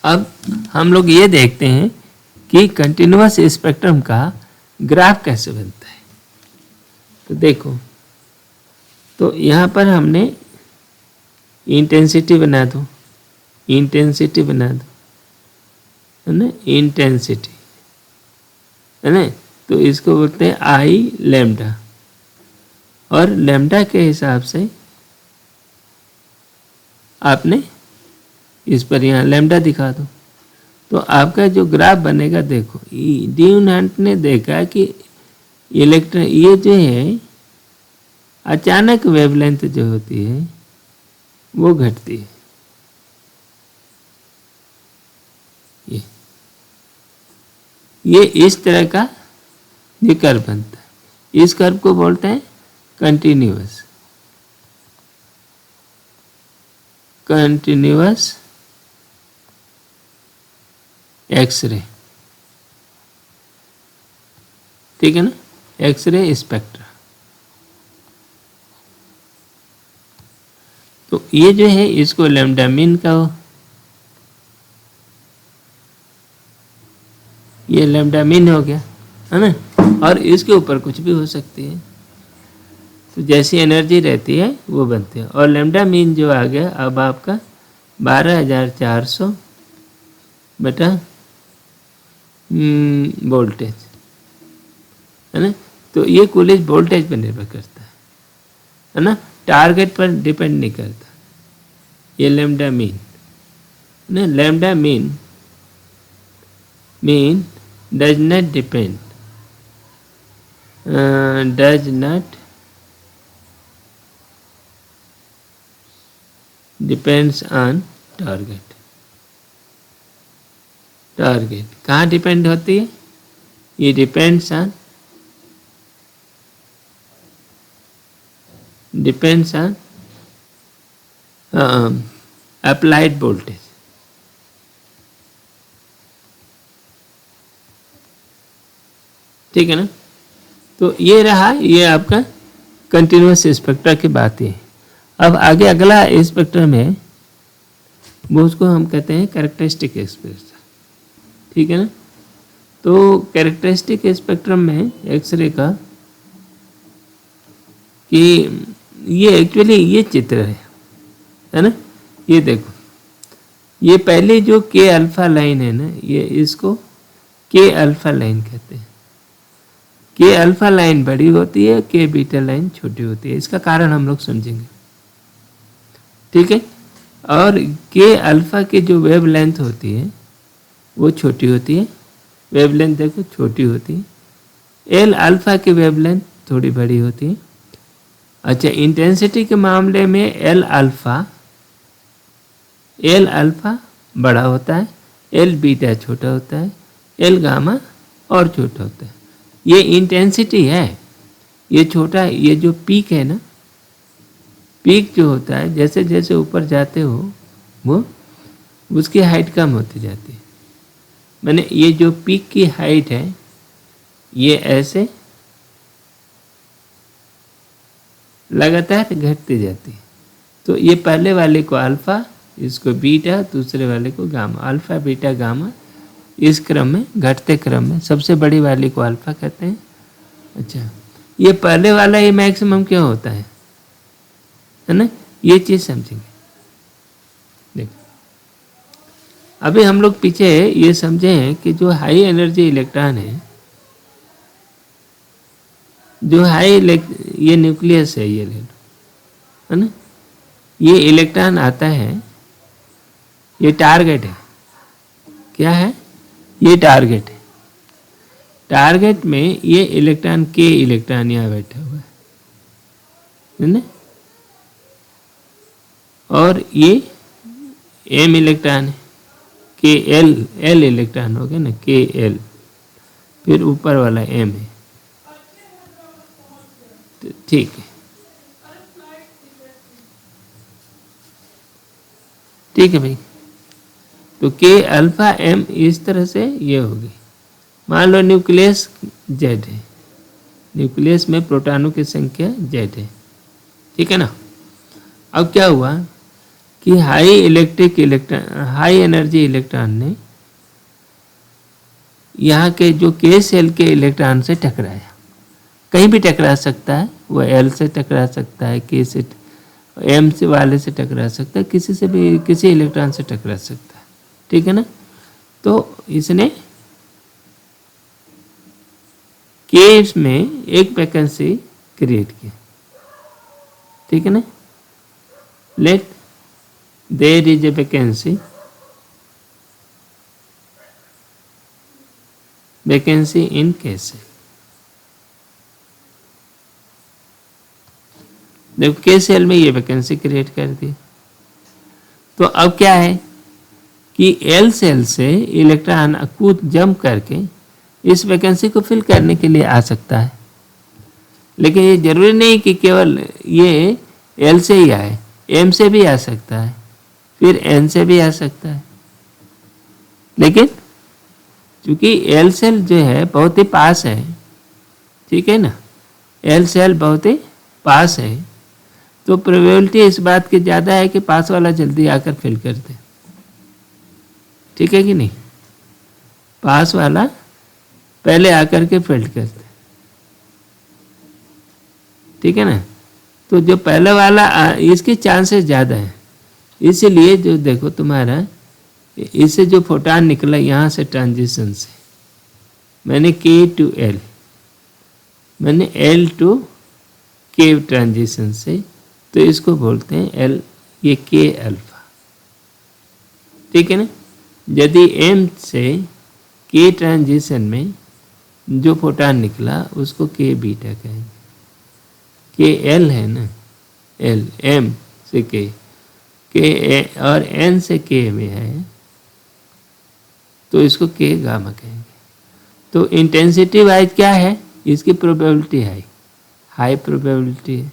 अब हम लोग ये देखते हैं कि कंटिन्यूअस स्पेक्ट्रम का ग्राफ कैसे बनता है। तो देखो, तो यहाँ पर हमने इंटेंसिटी बना दो, इंटेंसिटी बना दो, है ना, इंटेंसिटी, है ना। तो इसको बोलते हैं आई लैम्डा, और लैम्डा के हिसाब से आपने इस पर यहाँ लैम्डा दिखा दो, तो आपका जो ग्राफ बनेगा, देखो डी हंट ने देखा कि इलेक्ट्रॉन ये जो है अचानक वेवलेंथ जो होती है वो घटती है। ये इस तरह का ये कर्व बनता है। इस कर्व को बोलते हैं कंटिन्यूअस, कंटिन्यूअस एक्सरे, ठीक है ना, एक्सरे स्पेक्ट्रा। तो ये जो है इसको लैम्डा मीन कहो, ये लैम्डा मीन हो गया, है ना। और इसके ऊपर कुछ भी हो सकती है, तो जैसी एनर्जी रहती है वो बनती है। और लैम्डा मीन जो आ गया अब आपका 12,400 बटा वोल्टेज, है ना। तो ये कूलिज वोल्टेज पर निर्भर करता है ना, टारगेट पर डिपेंड नहीं करता। ये लैम्डा मीन ना, lambda mean does not depend, does not depends on target. Target कहाँ डिपेंड होती है? ये डिपेंड्स ऑन अप्लाइड वोल्टेज। ठीक है ना। तो ये रहा, ये आपका कंटिन्यूअस स्पेक्ट्रा की बात है। अब आगे अगला स्पेक्ट्रम है, वो उसको हम कहते हैं कैरेक्टरिस्टिक स्पेक्ट्रम, ठीक है ना। तो कैरेक्टरिस्टिक स्पेक्ट्रम में एक्सरे का कि ये एक्चुअली ये चित्र है ना। ये देखो, ये पहले जो के अल्फा लाइन है ना, ये इसको के अल्फा लाइन कहते हैं। के अल्फा लाइन बड़ी होती है, के बीटा लाइन छोटी होती है। इसका कारण हम लोग समझेंगे, ठीक है। और के अल्फा की जो वेवलेंथ होती है वो छोटी होती है, वेवलेंथ देखो छोटी होती है। एल अल्फा की वेवलेंथ थोड़ी बड़ी होती है। अच्छा, इंटेंसिटी के मामले में एल अल्फा बड़ा होता है, एल बीटा छोटा होता है, एल गामा और छोटा होता है। ये इंटेंसिटी है, ये छोटा है। ये जो पीक है ना, पीक जो होता है, जैसे जैसे ऊपर जाते हो वो उसकी हाइट कम होती जाती है। मैंने ये जो पीक की हाइट है ये ऐसे लगातार घटती जाती है। तो ये पहले वाले को अल्फा, इसको बीटा, दूसरे वाले को गामा, अल्फा बीटा गामा, इस क्रम में घटते क्रम में सबसे बड़ी वाले को अल्फा कहते हैं। अच्छा, ये पहले वाला ये मैक्सिमम क्यों होता है ना, ये चीज़ समझेंगे। देखो, अभी हम लोग पीछे ये समझे हैं कि जो हाई एनर्जी इलेक्ट्रॉन है, जो ये न्यूक्लियस है, ये ले लो, है ना। ये इलेक्ट्रॉन आता है, ये टारगेट है। क्या है? ये टारगेट है। टारगेट में ये इलेक्ट्रॉन, के इलेक्ट्रॉन यहाँ बैठा हुआ है ना, और ये एम इलेक्ट्रॉन है, के एल इलेक्ट्रॉन हो गया ना, के एल, फिर ऊपर वाला एम है। तो ठीक है, ठीक है भाई। तो के अल्फा एम इस तरह से ये होगी। मान लो न्यूक्लियस जेड है, न्यूक्लियस में प्रोटॉनों की संख्या जेड है, ठीक है ना। अब क्या हुआ कि हाई एनर्जी इलेक्ट्रॉन ने यहाँ के जो के सेल के इलेक्ट्रॉन से टकराया। कहीं भी टकरा सकता है, वो एल से टकरा सकता है, के से, एम से वाले से टकरा सकता है, किसी से भी, किसी इलेक्ट्रॉन से टकरा सकता है। ठीक है ना। तो इसने के में एक वैकेंसी क्रिएट की। ठीक है ना। Let there is a vacancy in K shell. देखो के सेल में ये वैकेंसी क्रिएट कर दी। तो अब क्या है कि एल सेल से इलेक्ट्रॉन कूद जंप करके इस वैकेंसी को फिल करने के लिए आ सकता है। लेकिन ये जरूरी नहीं कि केवल ये एल से ही आए, एम से भी आ सकता है, फिर एन से भी आ सकता है। लेकिन क्योंकि एल सेल जो है बहुत ही पास है, ठीक है ना, एल सेल बहुत ही पास है, तो प्रोबेबिलिटी इस बात की ज़्यादा है कि पास वाला जल्दी आकर फिल कर दे। ठीक है कि नहीं, पास वाला पहले आकर के फिल कर दे। ठीक है ना। तो जो पहले वाला इसके चांसेस ज़्यादा है, इसीलिए जो देखो तुम्हारा इससे जो फोटॉन निकला यहाँ से ट्रांजिशन से, मैंने के टू एल, मैंने एल टू के ट्रांजिशन से, तो इसको बोलते हैं एल, ये के अल्फा। ठीक है ना। यदि एम से के ट्रांजिशन में जो फोटॉन निकला उसको के बीटा कहेंगे। के एल है ना, एल, एम से के और एन से के में है, तो इसको के गामा कहेंगे। तो इंटेंसिटी वाइज क्या है, इसकी प्रोबेबिलिटी हाई प्रोबेबिलिटी है,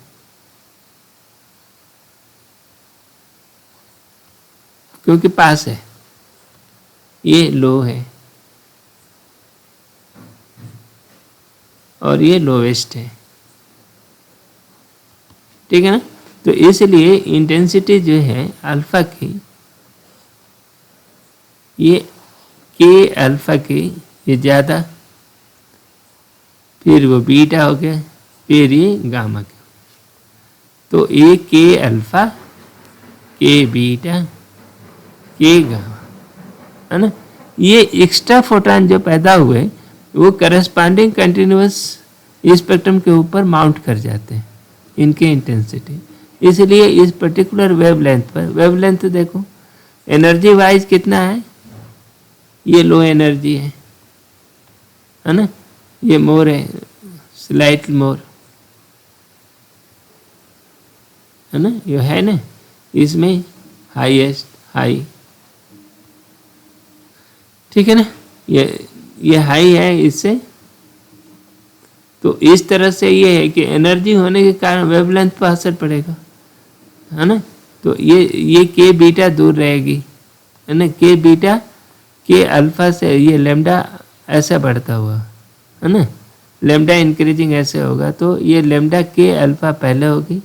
क्योंकि पास है, ये लो है और ये लोवेस्ट है। ठीक है ना। तो इसलिए इंटेंसिटी जो है अल्फा की, ये के अल्फा की ये ज़्यादा, फिर वो बीटा हो गया, फिर ये गामा की। तो ये के अल्फा, के बीटा, के गामा, है ना। ये एक्स्ट्रा फोटॉन जो पैदा हुए वो करस्पॉन्डिंग कंटिन्यूअस स्पेक्ट्रम के ऊपर माउंट कर जाते हैं इनके इंटेंसिटी। इसलिए इस पर्टिकुलर वेवलेंथ पर, वेवलेंथ देखो एनर्जी वाइज कितना है, ये लो एनर्जी है ना, ये मोर है, स्लाइट मोर, है ना, ये है ना, इसमें हाईएस्ट हाई। ठीक है ना। ये हाई है इससे। तो इस तरह से ये है कि एनर्जी होने के कारण वेवलेंथ पर असर पड़ेगा, है ना। तो ये के बीटा दूर रहेगी, है ना, के बीटा के अल्फा से, ये लेमडा ऐसा बढ़ता हुआ, है ना, लेमडा इंक्रीजिंग ऐसे होगा। तो ये लेमडा के अल्फा पहले होगी,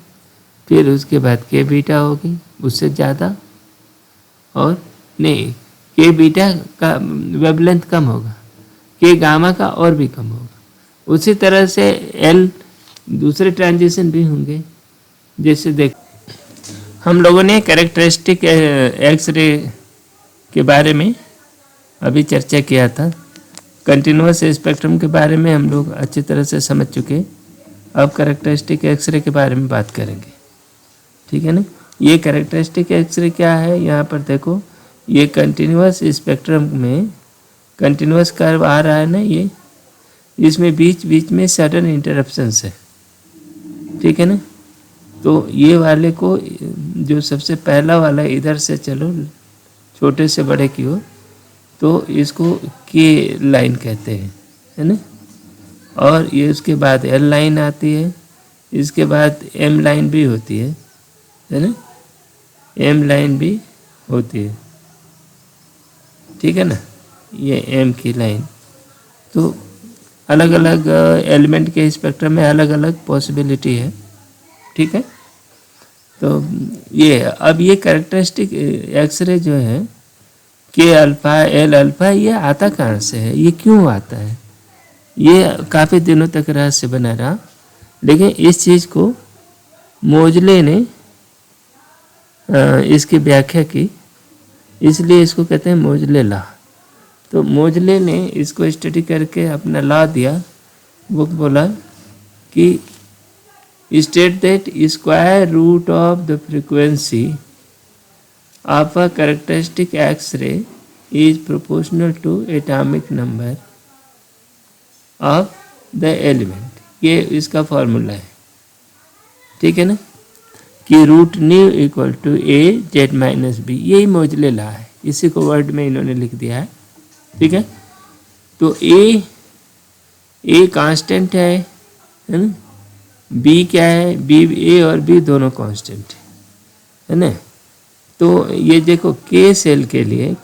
फिर उसके बाद के बीटा होगी उससे ज़्यादा, और नहीं, के बीटा का वेवलेंथ कम होगा, के गामा का और भी कम होगा। उसी तरह से एल दूसरे ट्रांजिशन भी होंगे। जैसे देख, हम लोगों ने कैरेक्टरिस्टिक एक्सरे के बारे में अभी चर्चा किया था। कंटिन्यूअस स्पेक्ट्रम के बारे में हम लोग अच्छी तरह से समझ चुके। अब कैरेक्टरिस्टिक एक्सरे के बारे में बात करेंगे। ठीक है ना। ये कैरेक्टरिस्टिक एक्सरे क्या है, यहाँ पर देखो, ये कंटिन्यूअस स्पेक्ट्रम में कंटिन्यूअस कर्व आ रहा है ना, ये इसमें बीच बीच में सडन इंटरप्शंस है। ठीक है ना। तो ये वाले को, जो सबसे पहला वाला इधर से चलो छोटे से बड़े की ओर, तो इसको के लाइन कहते हैं, है ना। और ये उसके बाद एल लाइन आती है, इसके बाद एम लाइन भी होती है ना, एम लाइन भी होती है। ठीक है ना, ये एम की लाइन। तो अलग अलग एलिमेंट के स्पेक्ट्रम में अलग अलग पॉसिबिलिटी है। ठीक है। तो ये अब ये कैरेक्टरिस्टिक एक्सरे जो है के अल्फा एल अल्फा, ये आता कहाँ से है, ये क्यों आता है, ये काफ़ी दिनों तक रहस्य बना रहा। लेकिन इस चीज़ को मोजले ने इसकी व्याख्या की, इसलिए इसको कहते हैं मोजले लॉ। तो मोजले ने इसको स्टडी करके अपना लॉ दिया। वो बोला कि state that square root of the frequency of a characteristic X ray is proportional to atomic number of the element. ये इसका फॉर्मूला है, ठीक है ना, कि root nu equal to A Z minus B, यही मोजले लॉ है। इसी को वर्ड में इन्होंने लिख दिया है, ठीक है। तो ए कांस्टेंट है ना, बी क्या है, बी ए और बी दोनों कांस्टेंट है ना। तो ये देखो के सेल के लिए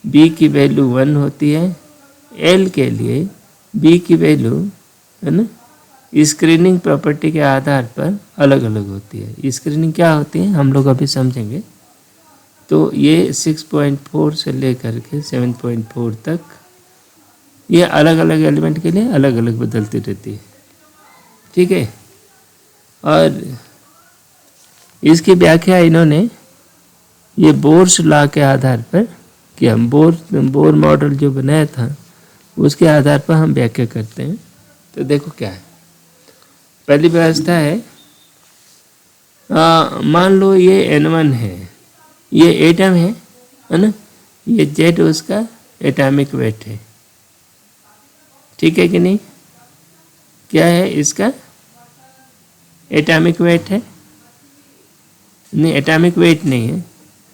बी की वैल्यू 1 होती है, एल के लिए बी की वैल्यू है ना स्क्रीनिंग प्रॉपर्टी के आधार पर अलग अलग होती है। स्क्रीनिंग क्या होती है हम लोग अभी समझेंगे। तो ये 6.4 से लेकर के 7.4 तक ये अलग अलग एलिमेंट के लिए अलग अलग बदलती रहती है, ठीक है। और इसकी व्याख्या इन्होंने ये बोर्स लॉ के आधार पर किया। बोर मॉडल जो बनाया था उसके आधार पर हम व्याख्या करते हैं। तो देखो क्या है, पहली व्यवस्था है, मान लो ये N1 है, ये एटम है ना, ये जेड उसका एटॉमिक वेट है, ठीक है कि नहीं, क्या है इसका एटॉमिक वेट है, नहीं एटॉमिक वेट नहीं है,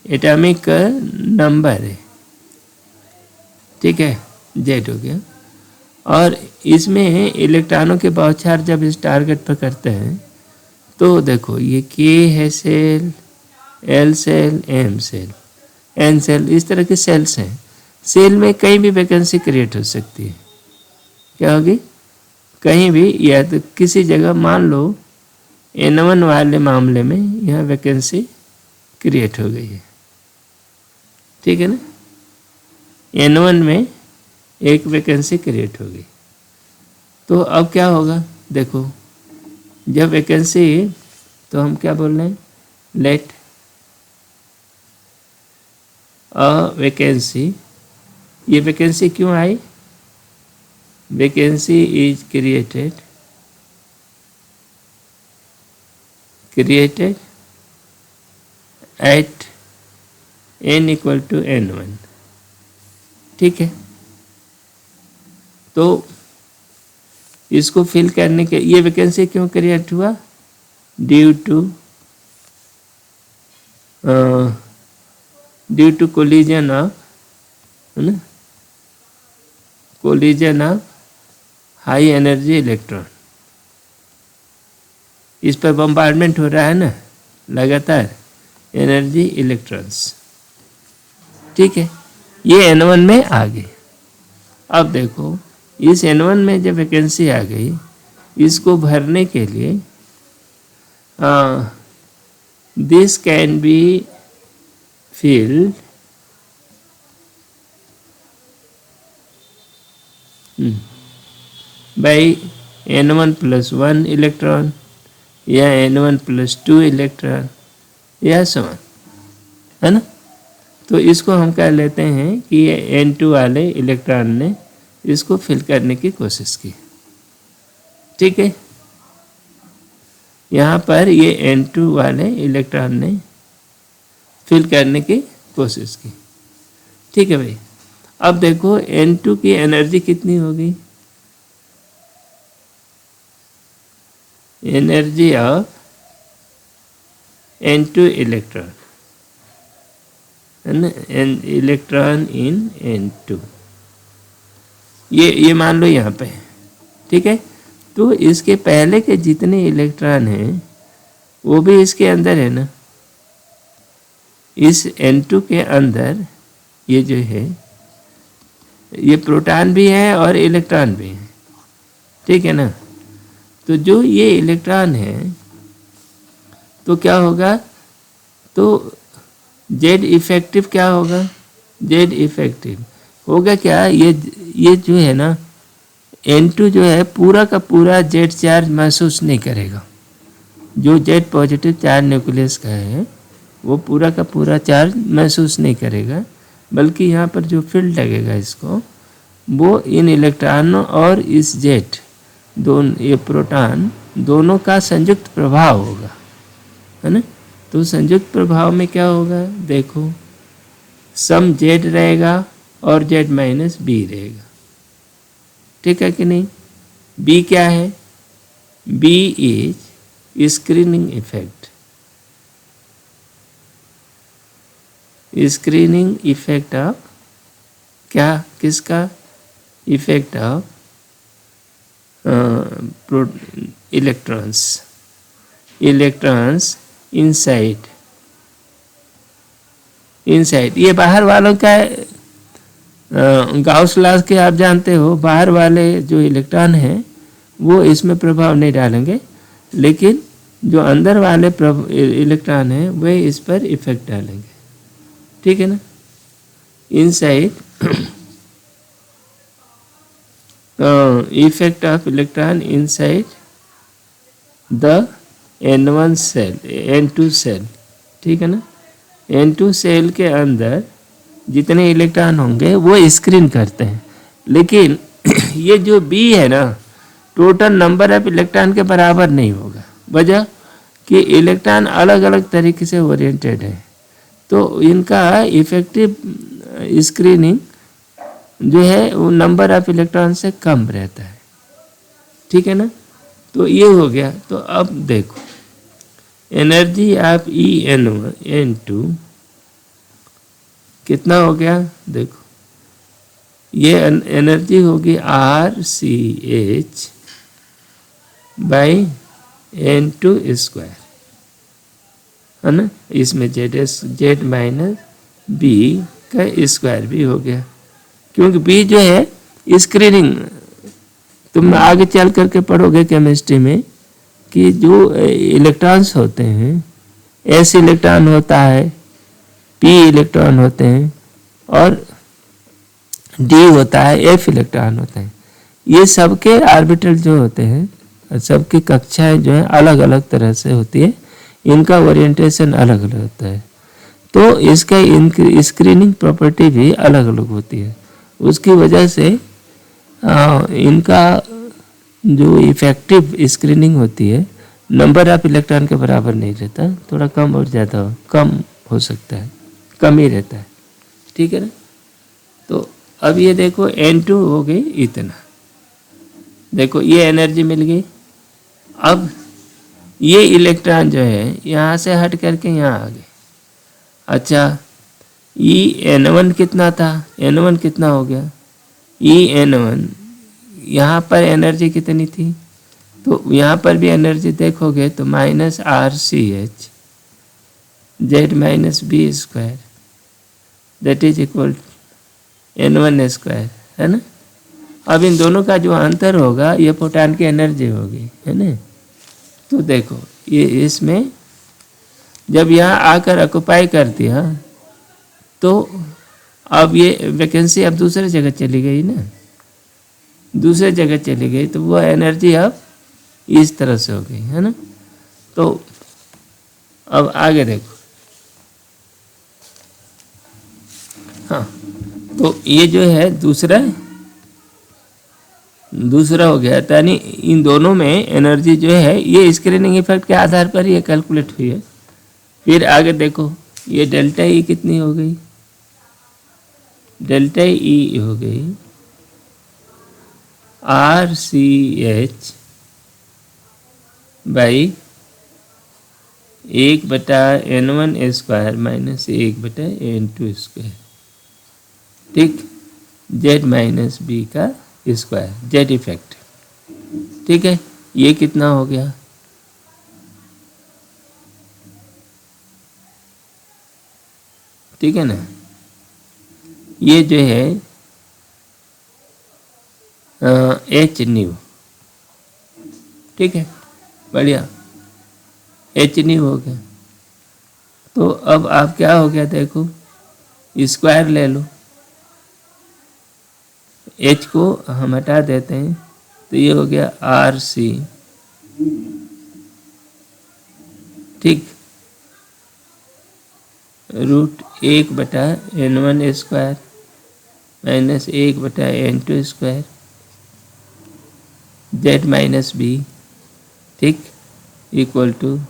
एटॉमिक नंबर है, ठीक है, जेड हो गया। और इसमें इलेक्ट्रॉनों के बौछार जब इस टारगेट पर करते हैं तो देखो ये के है shell, L shell, M shell, N shell, इस तरह के सेल्स हैं। सेल में कहीं भी वैकेंसी क्रिएट हो सकती है, क्या होगी, कहीं भी, या तो किसी जगह मान लो N1 वाले मामले में यहाँ वैकेंसी क्रिएट हो गई है, ठीक है ना, N1 में एक वैकेंसी क्रिएट हो गई। तो अब क्या होगा, देखो जब वैकेंसी, तो हम क्या बोल रहे हैं, लेट अ वैकेंसी, ये वैकेंसी क्यों आई, vacancy is created at n equal to N1, ठीक है। तो इसको फिल करने के, ये वैकेंसी क्यों क्रिएट हुआ, ड्यू टू कोलिजन ऑफ, है ना, collision of high energy electron, इस पर बम्बार्डमेंट हो रहा है ना लगातार एनर्जी इलेक्ट्रॉन्स, ठीक है। ये N1 में आ गई। अब देखो इस N1 में जब वैकेंसी आ गई, इसको भरने के लिए this can be filled by N1 plus 1 electron या N1 plus 2 इलेक्ट्रॉन या समान, है ना। तो इसको हम कह लेते हैं कि ये N2 वाले इलेक्ट्रॉन ने इसको फिल करने की कोशिश की, ठीक है। यहाँ पर ये N2 वाले इलेक्ट्रॉन ने फिल करने की कोशिश की, ठीक है भाई। अब देखो N2 की एनर्जी कितनी होगी, एनर्जी ऑफ N2 इलेक्ट्रॉन, है ना, इलेक्ट्रॉन इन N2, ये मान लो यहाँ पे, ठीक है। तो इसके पहले के जितने इलेक्ट्रॉन हैं वो भी इसके अंदर है ना, इस N2 के अंदर ये जो है ये प्रोटॉन भी है और इलेक्ट्रॉन भी है, ठीक है ना। तो जो ये इलेक्ट्रॉन है तो तो क्या होगा, तो जेड इफेक्टिव क्या होगा, जेड इफेक्टिव होगा क्या, ये जो है ना N2 जो है पूरा का पूरा जेड चार्ज महसूस नहीं करेगा। जो जेड पॉजिटिव चार्ज न्यूक्लियस का है वो पूरा का पूरा चार्ज महसूस नहीं करेगा, बल्कि यहाँ पर जो फील्ड लगेगा इसको, वो इन इलेक्ट्रॉनों और इस जेड दोनों, ये प्रोटॉन दोनों का संयुक्त प्रभाव होगा, है ना। तो संयुक्त प्रभाव में क्या होगा, देखो सम जेड रहेगा और जेड माइनस बी रहेगा, ठीक है कि नहीं। बी क्या है, B is screening effect, screening effect of क्या, किसका, इफेक्ट ऑफ इलेक्ट्रॉन्स इनसाइड, ये बाहर वालों का गाउस लॉ के आप जानते हो, बाहर वाले जो इलेक्ट्रॉन हैं वो इसमें प्रभाव नहीं डालेंगे, लेकिन जो अंदर वाले इलेक्ट्रॉन हैं वे इस पर इफेक्ट डालेंगे, ठीक है ना। Inside effect of electron inside the N1 shell, N2 shell, ठीक है ना। N2 सेल के अंदर जितने इलेक्ट्रॉन होंगे वो स्क्रीन करते हैं, लेकिन ये जो B है ना, टोटल नंबर ऑफ इलेक्ट्रॉन के बराबर नहीं होगा। वजह कि इलेक्ट्रॉन अलग अलग तरीके से ओरिएंटेड है, तो इनका इफेक्टिव स्क्रीनिंग जो है वो नंबर ऑफ इलेक्ट्रॉन से कम रहता है, ठीक है ना। तो ये हो गया। तो अब देखो एनर्जी ऑफ N2 कितना हो गया, देखो ये एनर्जी होगी RCH बाई N2 स्क्वायर, है ना। इसमें जेड माइनस बी का स्क्वायर भी हो गया, क्योंकि बी जो है स्क्रीनिंग, तुम आगे चल करके पढ़ोगे केमिस्ट्री में कि जो इलेक्ट्रॉन्स होते हैं, एस इलेक्ट्रॉन होता है, पी इलेक्ट्रॉन होते हैं और डी होता है, एफ इलेक्ट्रॉन होते हैं। ये सबके ऑर्बिटल जो होते हैं, सबकी कक्षाएं जो है अलग अलग तरह से होती है, इनका ओरिएंटेशन अलग अलग होता है, तो इसका स्क्रीनिंग प्रॉपर्टी भी अलग अलग होती है। उसकी वजह से इनका जो इफेक्टिव स्क्रीनिंग होती है नंबर ऑफ इलेक्ट्रॉन के बराबर नहीं रहता, थोड़ा कम और ज़्यादा कम हो सकता है, कम ही रहता है, ठीक है ना। तो अब ये देखो N2 हो गई इतना, देखो ये एनर्जी मिल गई। अब ये इलेक्ट्रॉन जो है यहाँ से हट करके यहाँ आ गए। अच्छा N1 कितना था, N1 कितना हो गया, N1 यहाँ पर एनर्जी कितनी थी, तो यहाँ पर भी एनर्जी देखोगे तो -RCH Z minus B square that is equal N1 square, है ना। अब इन दोनों का जो अंतर होगा ये प्रोटॉन की एनर्जी होगी, है ना। तो देखो ये इसमें जब यहाँ आकर ऑक्युपाई कर दिया तो अब ये वैकेंसी अब दूसरे जगह चली गई ना, दूसरे जगह चली गई, तो वो एनर्जी अब इस तरह से हो गई, है ना। तो अब आगे देखो, हाँ तो ये जो है दूसरा हो गया, यानी इन दोनों में एनर्जी जो है ये स्क्रीनिंग इफेक्ट के आधार पर ये कैलकुलेट हुई है। फिर आगे देखो ये डेल्टा ई कितनी हो गई, डेल्टा ई हो गई RCH by 1/N1 square minus 1/N2 square, ठीक, जेड माइनस बी का स्क्वायर, जेड इफेक्ट, ठीक है। ये कितना हो गया, ठीक है ना। ये जो है H न्यू, ठीक है, बढ़िया। एच न्यू हो गया। तो अब आप क्या हो गया देखो, स्क्वायर ले लो, एच को हम हटा देते हैं तो ये हो गया आर सी, ठीक, root 1/n1² minus 1/n2² Z minus B, ठीक, इक्वल टू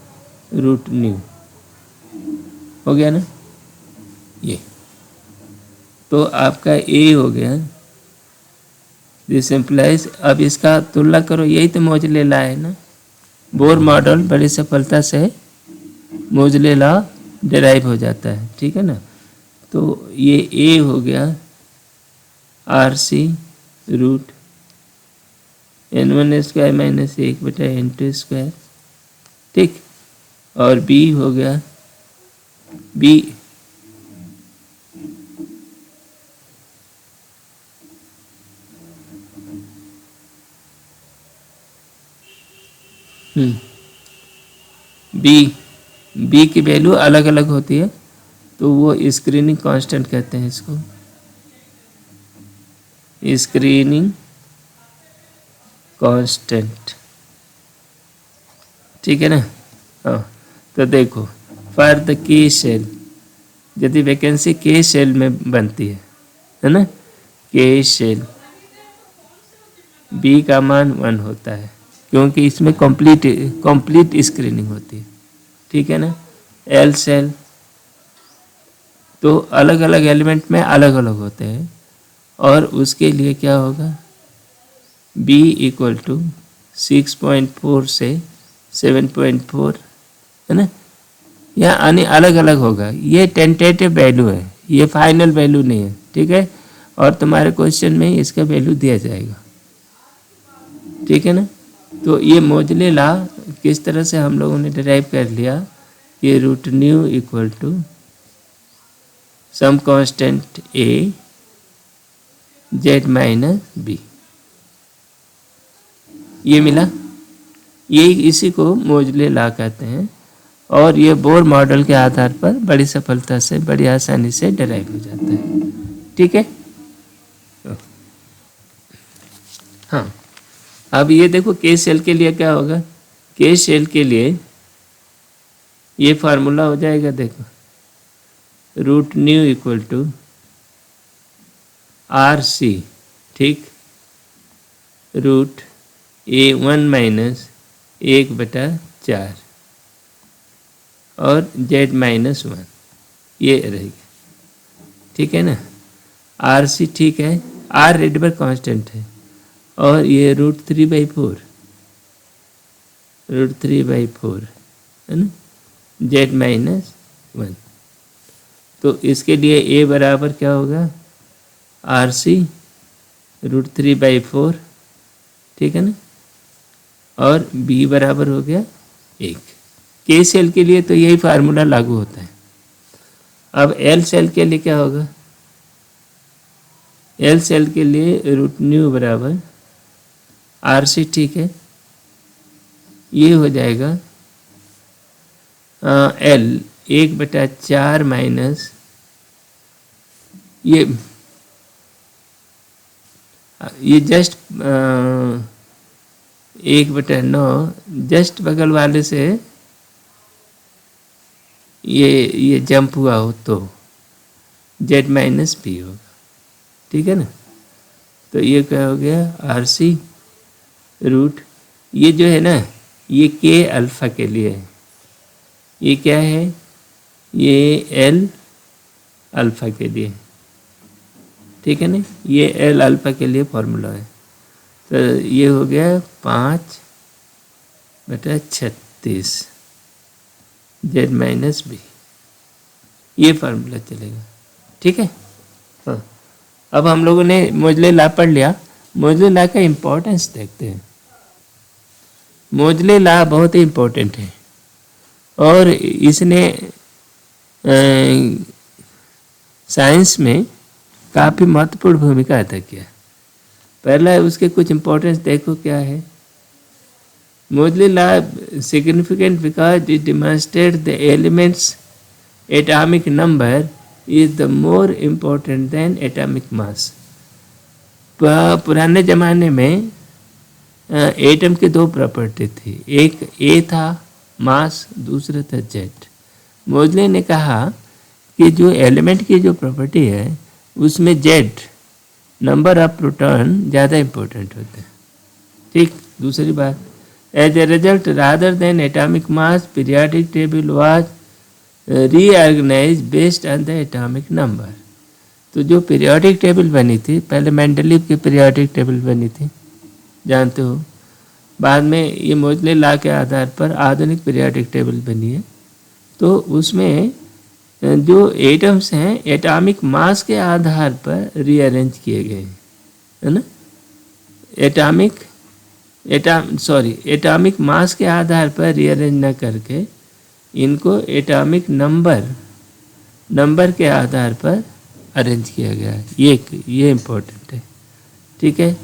रूट न्यू। हो गया ना ये, तो आपका ए हो गया। दिस इम्प्लाइज, अब इसका तुलना करो, यही तो मोजले लॉ है ना। बोर मॉडल बड़ी सफलता से मोजले लॉ डिराइव हो जाता है, ठीक है ना। तो ये ए हो गया आर सी रूट n1² माइनस 1/n2², ठीक, और बी हो गया बी बी की वैल्यू अलग अलग होती है, तो वो स्क्रीनिंग कांस्टेंट कहते हैं इसको, स्क्रीनिंग कांस्टेंट, ठीक है ना। हाँ, तो देखो फॉर द के शेल, यदि वैकेंसी के शेल में बनती है ना, के शेल बी का मान 1 होता है, क्योंकि इसमें कंप्लीट स्क्रीनिंग होती है, ठीक है ना। एल सेल तो अलग अलग एलिमेंट में अलग अलग होते हैं, और उसके लिए क्या होगा, बी इक्वल टू 6.4 से 7.4, है ना, या यानी अलग अलग होगा। ये टेंटेटिव वैल्यू है, ये फाइनल वैल्यू नहीं है, ठीक है, और तुम्हारे क्वेश्चन में इसका वैल्यू दिया जाएगा, ठीक है ना। तो ये मोजले लॉ किस तरह से हम लोगों ने डिराइव कर लिया, ये root nu equal to some constant A Z minus B, ये मिला। ये इसी को मोजले लॉ कहते हैं, और ये बोर मॉडल के आधार पर बड़ी सफलता से, बड़ी आसानी से डिराइव हो जाता है, ठीक है। हाँ, अब ये देखो के सेल के लिए क्या होगा, के सेल के लिए ये फार्मूला हो जाएगा, देखो root nu equal to R C, ठीक, रूट A1 माइनस 1/4 और z माइनस 1, ये रहेगी, ठीक है ना। आर सी, ठीक है, आर रेडबर कांस्टेंट है, और ये √3/4 है ना, z माइनस 1। तो इसके लिए a बराबर क्या होगा, आर सी √3/4, ठीक है ना, और b बराबर हो गया 1। के सेल के लिए तो यही फार्मूला लागू होता है। अब एल सेल के लिए क्या होगा, एल सेल के लिए रूट न्यू बराबर आर सी, ठीक है, ये हो जाएगा एल 1/4 माइनस ये जस्ट 1/9, जस्ट बगल वाले से ये जंप हुआ हो तो z माइनस बी होगा, ठीक है ना। तो ये क्या हो गया, आर सी रूट, ये जो है ना, ये के अल्फा के लिए है, ये क्या है, ये एल अल्फा के लिए, ठीक है ना, ये एल अल्फा के लिए फॉर्मूला है। तो ये हो गया 5/36 z माइनस बी, ये फार्मूला चलेगा, ठीक है। हाँ, अब हम लोगों ने मोजले लॉ पढ़ लिया। मोजले लॉ का इम्पोर्टेंस देखते हैं। मोजले लॉ बहुत ही इम्पोर्टेंट है, और इसने साइंस में काफ़ी महत्वपूर्ण भूमिका अदा किया। पहला उसके कुछ इम्पोर्टेंस देखो क्या है। Moseley law significant because it demonstrates the element's atomic number is the more important than atomic mass. पुराने ज़माने में एटम के दो प्रॉपर्टी थी, एक ए था मास, दूसरा था जेड। मोजले ने कहा कि जो एलिमेंट की जो प्रॉपर्टी है उसमें जेड नंबर ऑफ प्रोटॉन ज़्यादा इम्पोर्टेंट होते हैं। ठीक, दूसरी बात, as a result rather than atomic mass periodic table was reorganise based on the atomic number. तो जो पीरियोडिक टेबल बनी थी, पहले मेंडलीव की पीरियोडिक टेबल बनी थी, जानते हो, बाद में ये मोजले लॉ के आधार पर आधुनिक पीरियोडिक टेबल बनी है। तो उसमें जो एटम्स हैं एटॉमिक मास के आधार पर रीअरेंज किए गए हैं, है ना। एटॉमिक मास के आधार पर रीअरेंज न करके इनको एटॉमिक नंबर के आधार पर अरेंज किया गया है। ये इम्पोर्टेंट है, ठीक है।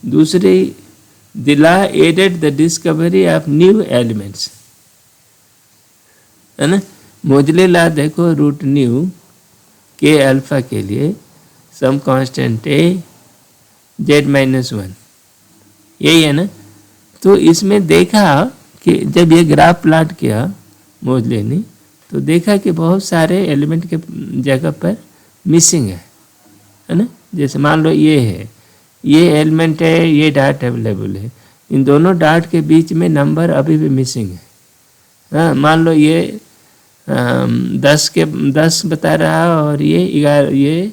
दूसरी, the law added the discovery of new elements, है ना। मोजले लॉ देखो, रूट न्यू के अल्फा के लिए सम कांस्टेंट ए z-1, यही है ना। तो इसमें देखा कि जब ये ग्राफ प्लॉट किया मोजले ने, तो देखा कि बहुत सारे एलिमेंट के जगह पर मिसिंग है ना। जैसे मान लो ये है, ये एलिमेंट है, ये डॉट अवेलेबल है, इन दोनों डॉट के बीच में नंबर अभी भी मिसिंग है। हाँ, मान लो ये 10 बता रहा और ये 11, ये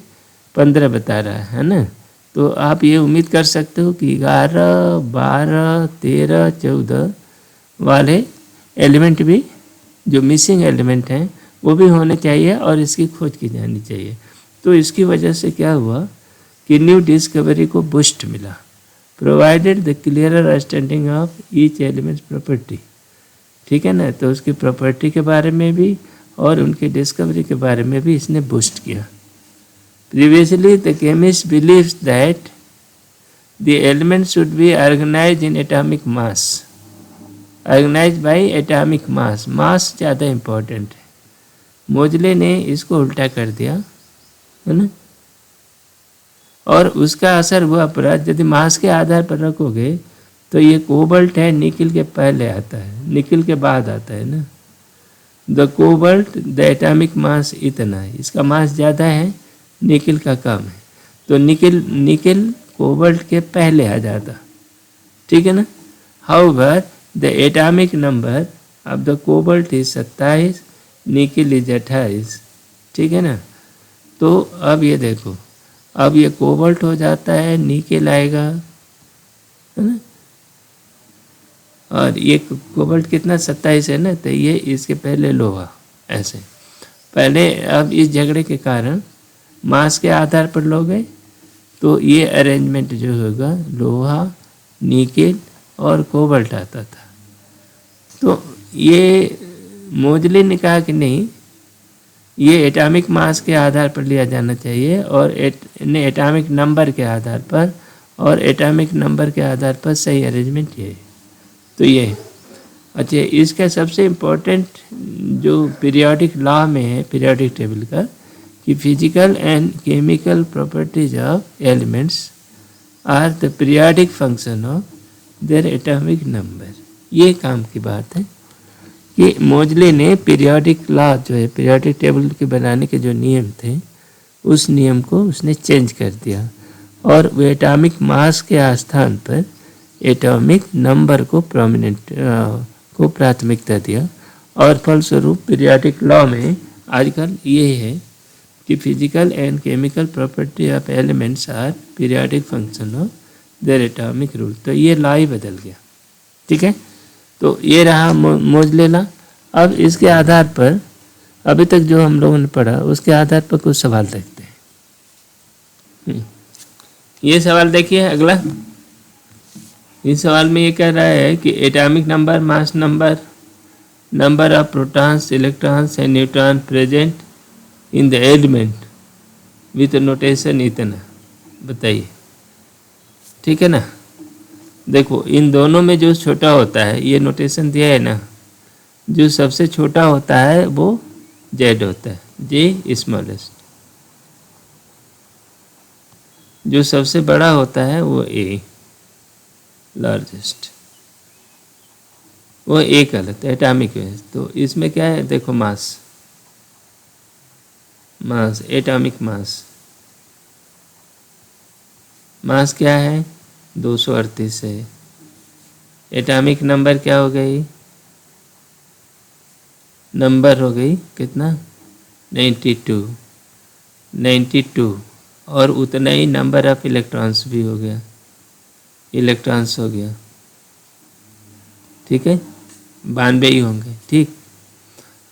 15 बता रहा है ना। तो आप ये उम्मीद कर सकते हो कि 11, 12, 13, 14 वाले एलिमेंट भी, जो मिसिंग एलिमेंट हैं, वो भी होने चाहिए और इसकी खोज की जानी चाहिए। तो इसकी वजह से क्या हुआ कि न्यू डिस्कवरी को बूस्ट मिला, provided the clearer understanding of each elements property, ठीक है ना। तो उसकी प्रॉपर्टी के बारे में भी और उनकी डिस्कवरी के बारे में भी इसने बूस्ट किया। Previously the chemist believes that the element should be organise in atomic mass, organise by atomic mass, mass ज़्यादा इम्पोर्टेंट है। मोजले ने इसको उल्टा कर दिया, है ना। और उसका असर हुआ पड़ा, यदि मास के आधार पर रखोगे तो ये कोबाल्ट है, निकिल के पहले आता है, निकिल के बाद आता है ना। The cobalt the atomic mass इतना है, इसका मास ज़्यादा है, निकिल का कम है। तो निकिल कोबाल्ट के पहले आ जाता, ठीक है ना। However the atomic number of the cobalt is 27, nickel is 28, ठीक है ना। तो अब ये देखो, अब ये कोबाल्ट हो जाता है, निकिल आएगा, है ना। और ये कोबाल्ट कितना 27 है ना, तो ये इसके पहले लोहा, ऐसे पहले। अब इस झगड़े के कारण मास के आधार पर लोगे तो ये अरेंजमेंट जो होगा, लोहा, निकिल और कोबाल्ट आता था। तो ये मोजले ने कहा कि नहीं, ये एटॉमिक मास के आधार पर लिया जाना चाहिए और एटॉमिक नंबर के आधार पर, और एटॉमिक नंबर के आधार पर सही अरेंजमेंट ये है। तो ये अच्छा, इसका सबसे इम्पोर्टेंट जो पीरियोडिक लॉ में है, पीरियोडिक टेबल का, कि physical and chemical properties of elements are the periodic function of their atomic number. ये काम की बात है कि मोजले ने पीरियोडिक लॉ जो है, पीरियोडिक टेबल के बनाने के जो नियम थे, उस नियम को उसने चेंज कर दिया और वो एटॉमिक मास के स्थान पर एटॉमिक नंबर को प्राथमिकता दिया। और फलस्वरूप पीरियोडिक लॉ में आजकल ये है कि physical and chemical property of elements are periodic function of their atomic rule. तो ये लॉ ही बदल गया, ठीक है। तो ये रहा मोजले लॉ। अब इसके आधार पर अभी तक जो हम लोगों ने पढ़ा उसके आधार पर कुछ सवाल देखते हैं। ये सवाल देखिए अगला। इस सवाल में ये कह रहा है कि atomic number, mass number, number of protons, electrons and neutron present in the element with notation इतना, बताइए, ठीक है ना। देखो इन दोनों में जो छोटा होता है, ये नोटेशन दिया है ना, जो सबसे छोटा होता है वो जेड होता है, जे स्मॉलेस्ट। जो सबसे बड़ा होता है वो ए लार्जेस्ट। वो ए गलत है, एटॉमिक है। तो इसमें क्या है, देखो मास, मास एटॉमिक मास, मास क्या है 238 है। एटॉमिक नंबर क्या हो गई, नंबर हो गई कितना 92, 92। और उतना ही नंबर ऑफ इलेक्ट्रॉन्स भी हो गया, इलेक्ट्रॉन्स हो गया, ठीक है 92 ही होंगे। ठीक,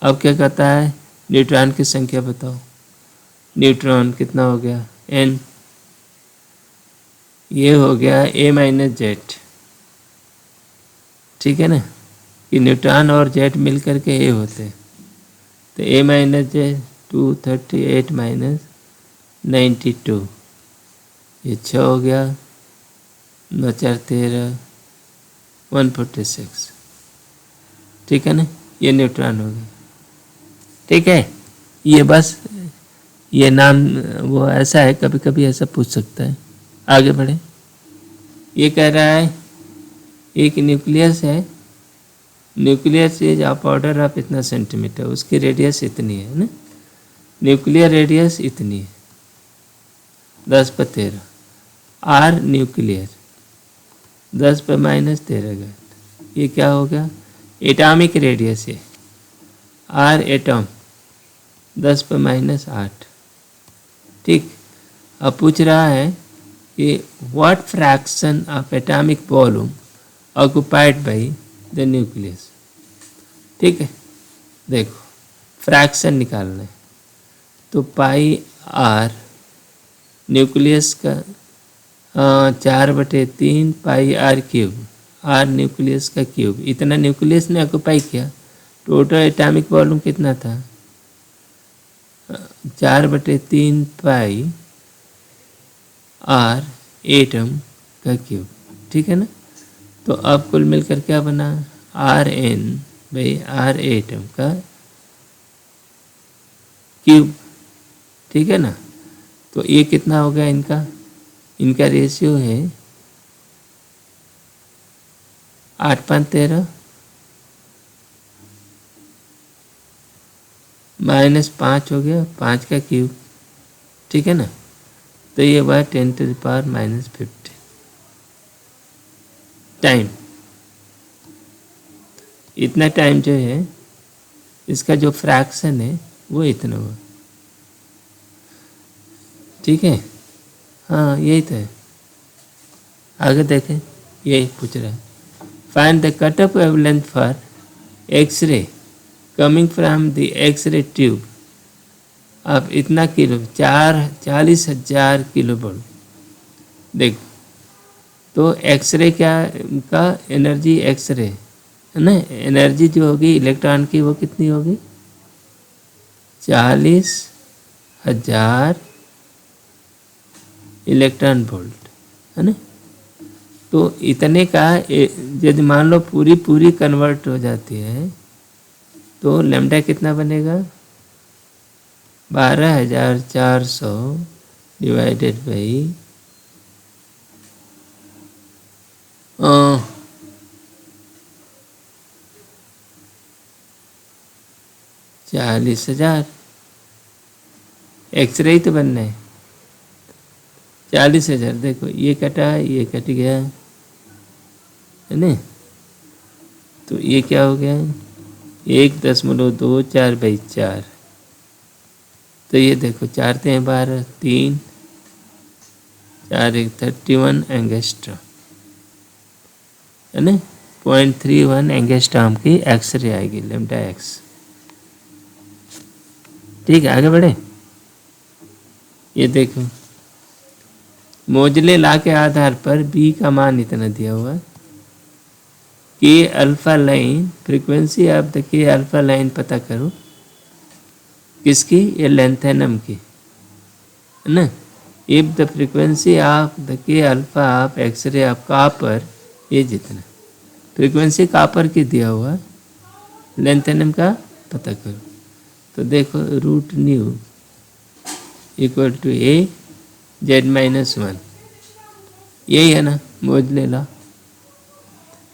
अब क्या कहता है, न्यूट्रॉन की संख्या बताओ। न्यूट्रॉन कितना हो गया n, ये हो गया a माइनस जेड, ठीक है ना, कि न्यूट्रॉन और जेड मिल करके ए होते हैं। तो a माइनस जेड 238 माइनस 92, ये 6 हो गया, 9 4 13, 146, ठीक है ना, ये न्यूट्रॉन हो गया। ठीक है, ये बस ये नाम वो ऐसा है, कभी कभी ऐसा पूछ सकता है। आगे बढ़े, ये कह रहा है एक न्यूक्लियस है, nucleus is of order of इतना सेंटीमीटर, उसकी रेडियस इतनी है ना, न्यूक्लियर रेडियस इतनी है 10/13। आर न्यूक्लियर 10/-13 ये क्या हो गया, एटॉमिक रेडियस है। R atom 10/-8। ठीक, अब पूछ रहा है कि what fraction of atomic volume occupied by the nucleus. ठीक है, देखो फ्रैक्शन निकालना है, तो पाई आर न्यूक्लियस का 4/3 pi R cube, R nucleus का क्यूब, इतना न्यूक्लियस ने ऑक्युपाई किया। टोटल एटॉमिक वॉल्यूम कितना था 4/3 पाई आर एटम का क्यूब, ठीक है ना। तो अब कुल मिलकर क्या बना, R N by R atom का क्यूब, ठीक है ना। तो ये कितना हो गया, इनका रेशियो है 8/13 -5 हो गया, 5 का क्यूब, ठीक है ना। तो ये हुआ 10⁻⁻15 टाइम। इतना टाइम जो है इसका जो फ्रैक्शन है वो इतना हुआ, ठीक है। हाँ यही तो है, आगे देखें, यही पूछ रहा है, find the cut off wavelength for X ray coming from the X ray tube. अब इतना किलो 40,000 किलो वोल्ट, देख तो एक्सरे क्या का एनर्जी, एक्सरे है ना, एनर्जी जो होगी इलेक्ट्रॉन की वो कितनी होगी 40,000 इलेक्ट्रॉन वोल्ट, है ना। तो इतने का यदि मान लो पूरी कन्वर्ट हो जाती है तो लैम्डा कितना बनेगा 12,400 डिवाइडेड बाई 40,000। एक्सरे ही तो बनना है, 40,000। देखो ये कटा, ये कट गया, है ना। तो ये क्या हो गया 1.24/4। तो ये देखो 4 × 12 3, 4 × 31 एंगस्ट्रॉम, है ना। 0.31 एंगस्ट्रॉम की एक्सरे आएगी लैम्डा एक्स। ठीक है, आगे बढ़े। ये देखो मोजले लॉ के आधार पर बी का मान इतना दिया हुआ है, K alpha line, frequency of the K alpha line पता करो, किसकी, ये लेंथेनम की, है ना। If the frequency of the K alpha of X-ray of copper ये जितना फ्रीक्वेंसी कॉपर की दिया हुआ, लेंथ एन एम का पता करो। तो देखो root nu equal to A Z minus 1, यही है ना मोज ले ला।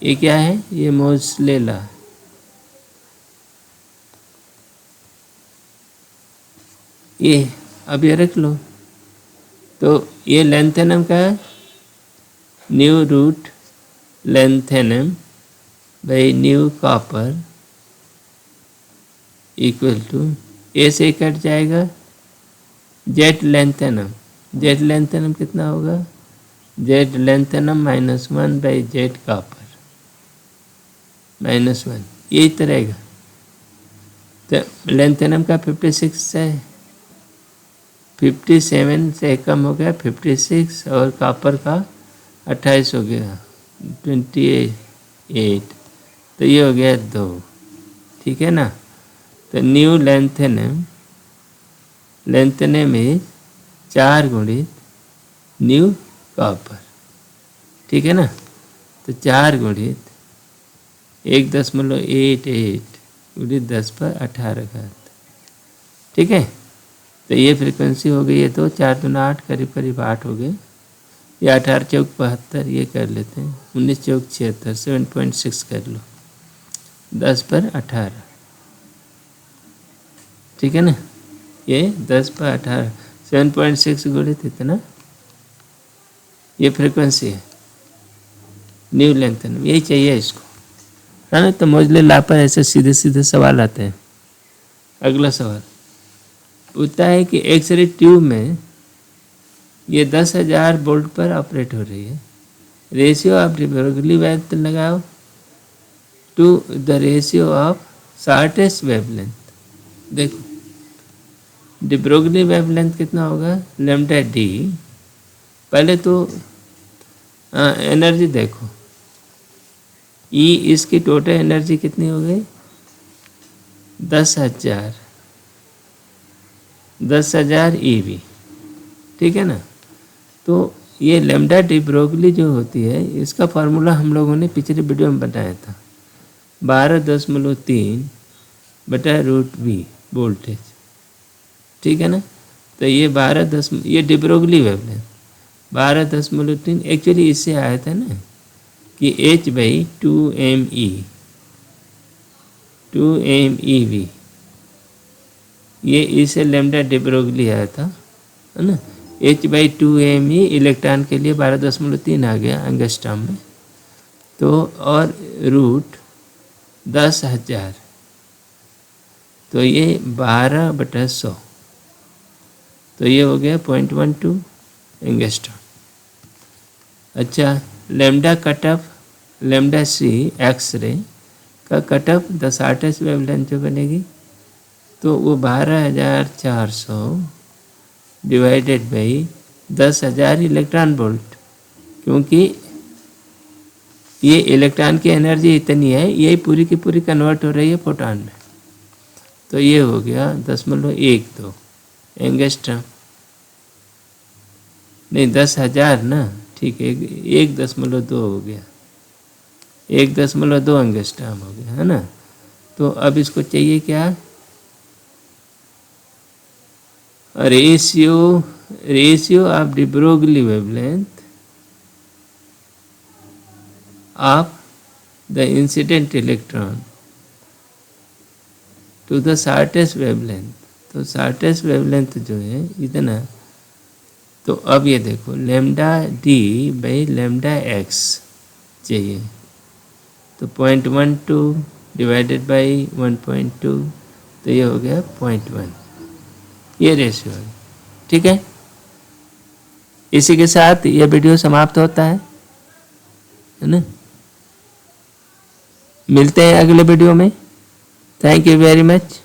ये क्या है, ये मोज ले ला। ये अब ये रख लो। तो ये लेंथ एन एम का है, nu root length N M by nu copper equal to A से कट जाएगा Z length N M. Z length N M कितना होगा, Z length N M -1 by Z copper -1, यही तो रहेगा। तो लेंथ एन एम का 56 है, 57 से कम हो गया 56, और कॉपर का 28 हो गया 28, तो ये हो गया 2, ठीक है ना। तो nu length N M is 4 गुणित न्यू कॉपर, ठीक है ना। तो 4 गुणित 1.88 गुणित 10⁻18 घात, ठीक है। तो ये फ्रीक्वेंसी हो गई है, तो 4 दूना 8, करीब करीब 8 हो गए। ये 18 चौक 72, ये कर लेते हैं, 19 चौक 76, 7.6 कर लो, 10/18, ठीक है ना। ये 10/18 7.6 गुणित इतना, ये फ्रीक्वेंसी है न्यू लेंथ, यही चाहिए इसको, है ना। तो मोजले ला पर ऐसे सीधे सीधे सवाल आते हैं। अगला सवाल पूछता है कि एक्स-रे ट्यूब में ये 10,000 वोल्ट पर ऑपरेट हो रही है। Ratio of the Broglie wavelength लगाओ to the ratio of shortest wavelength. देखो द ब्रोगली वेवलेंथ कितना होगा, लैम्डा डी। पहले तो एनर्जी देखो, ई इसकी टोटल एनर्जी कितनी हो गई, 10,000 EV, ठीक है ना। तो ये लैम्डा डी ब्रोगली जो होती है, इसका फार्मूला हम लोगों ने पिछले वीडियो में बताया था, 12.3/√V वोल्टेज, ठीक है ना। तो ये 12 ये डी ब्रोगली वेवलेंथ 12.3 एक्चुअली इससे आया था ना कि H/2MeV, ये इसे लैम्डा डी ब्रोगली आया था, है ना। H/2me इलेक्ट्रॉन के लिए 12.3 आ गया एंगस्ट्रॉम में। तो और रूट 10,000, तो ये 12/100, तो ये हो गया 0.12 एंगस्ट्रॉम। अच्छा, लैम्डा कट ऑफ, लैम्डा सी एक्स-रे का cut off the shortest wavelength जो बनेगी, तो वो 12,400 डिवाइडेड बाई 10,000 इलेक्ट्रॉन वोल्ट, क्योंकि ये इलेक्ट्रॉन की एनर्जी इतनी है, यही पूरी की पूरी कन्वर्ट हो रही है फोटॉन में। तो ये हो गया 10.12 एंगस्ट्रॉम, नहीं 10,000 ना, ठीक है, 1.2 हो गया, 1.2 एंगस्ट्रॉम हो गया, है ना। तो अब इसको चाहिए क्या, ratio of the Broglie wavelength of the incident electron to the shortest wavelength. तो शॉर्टेस्ट वेवलेंथ जो है इतना, तो अब ये देखो lambda D by lambda X चाहिए, तो 0.12 डिवाइडेड बाई 1.2, तो ये हो गया 0.1, ये रेशियो है, ठीक है। इसी के साथ ये वीडियो समाप्त होता है ना। मिलते हैं अगले वीडियो में। Thank you very much.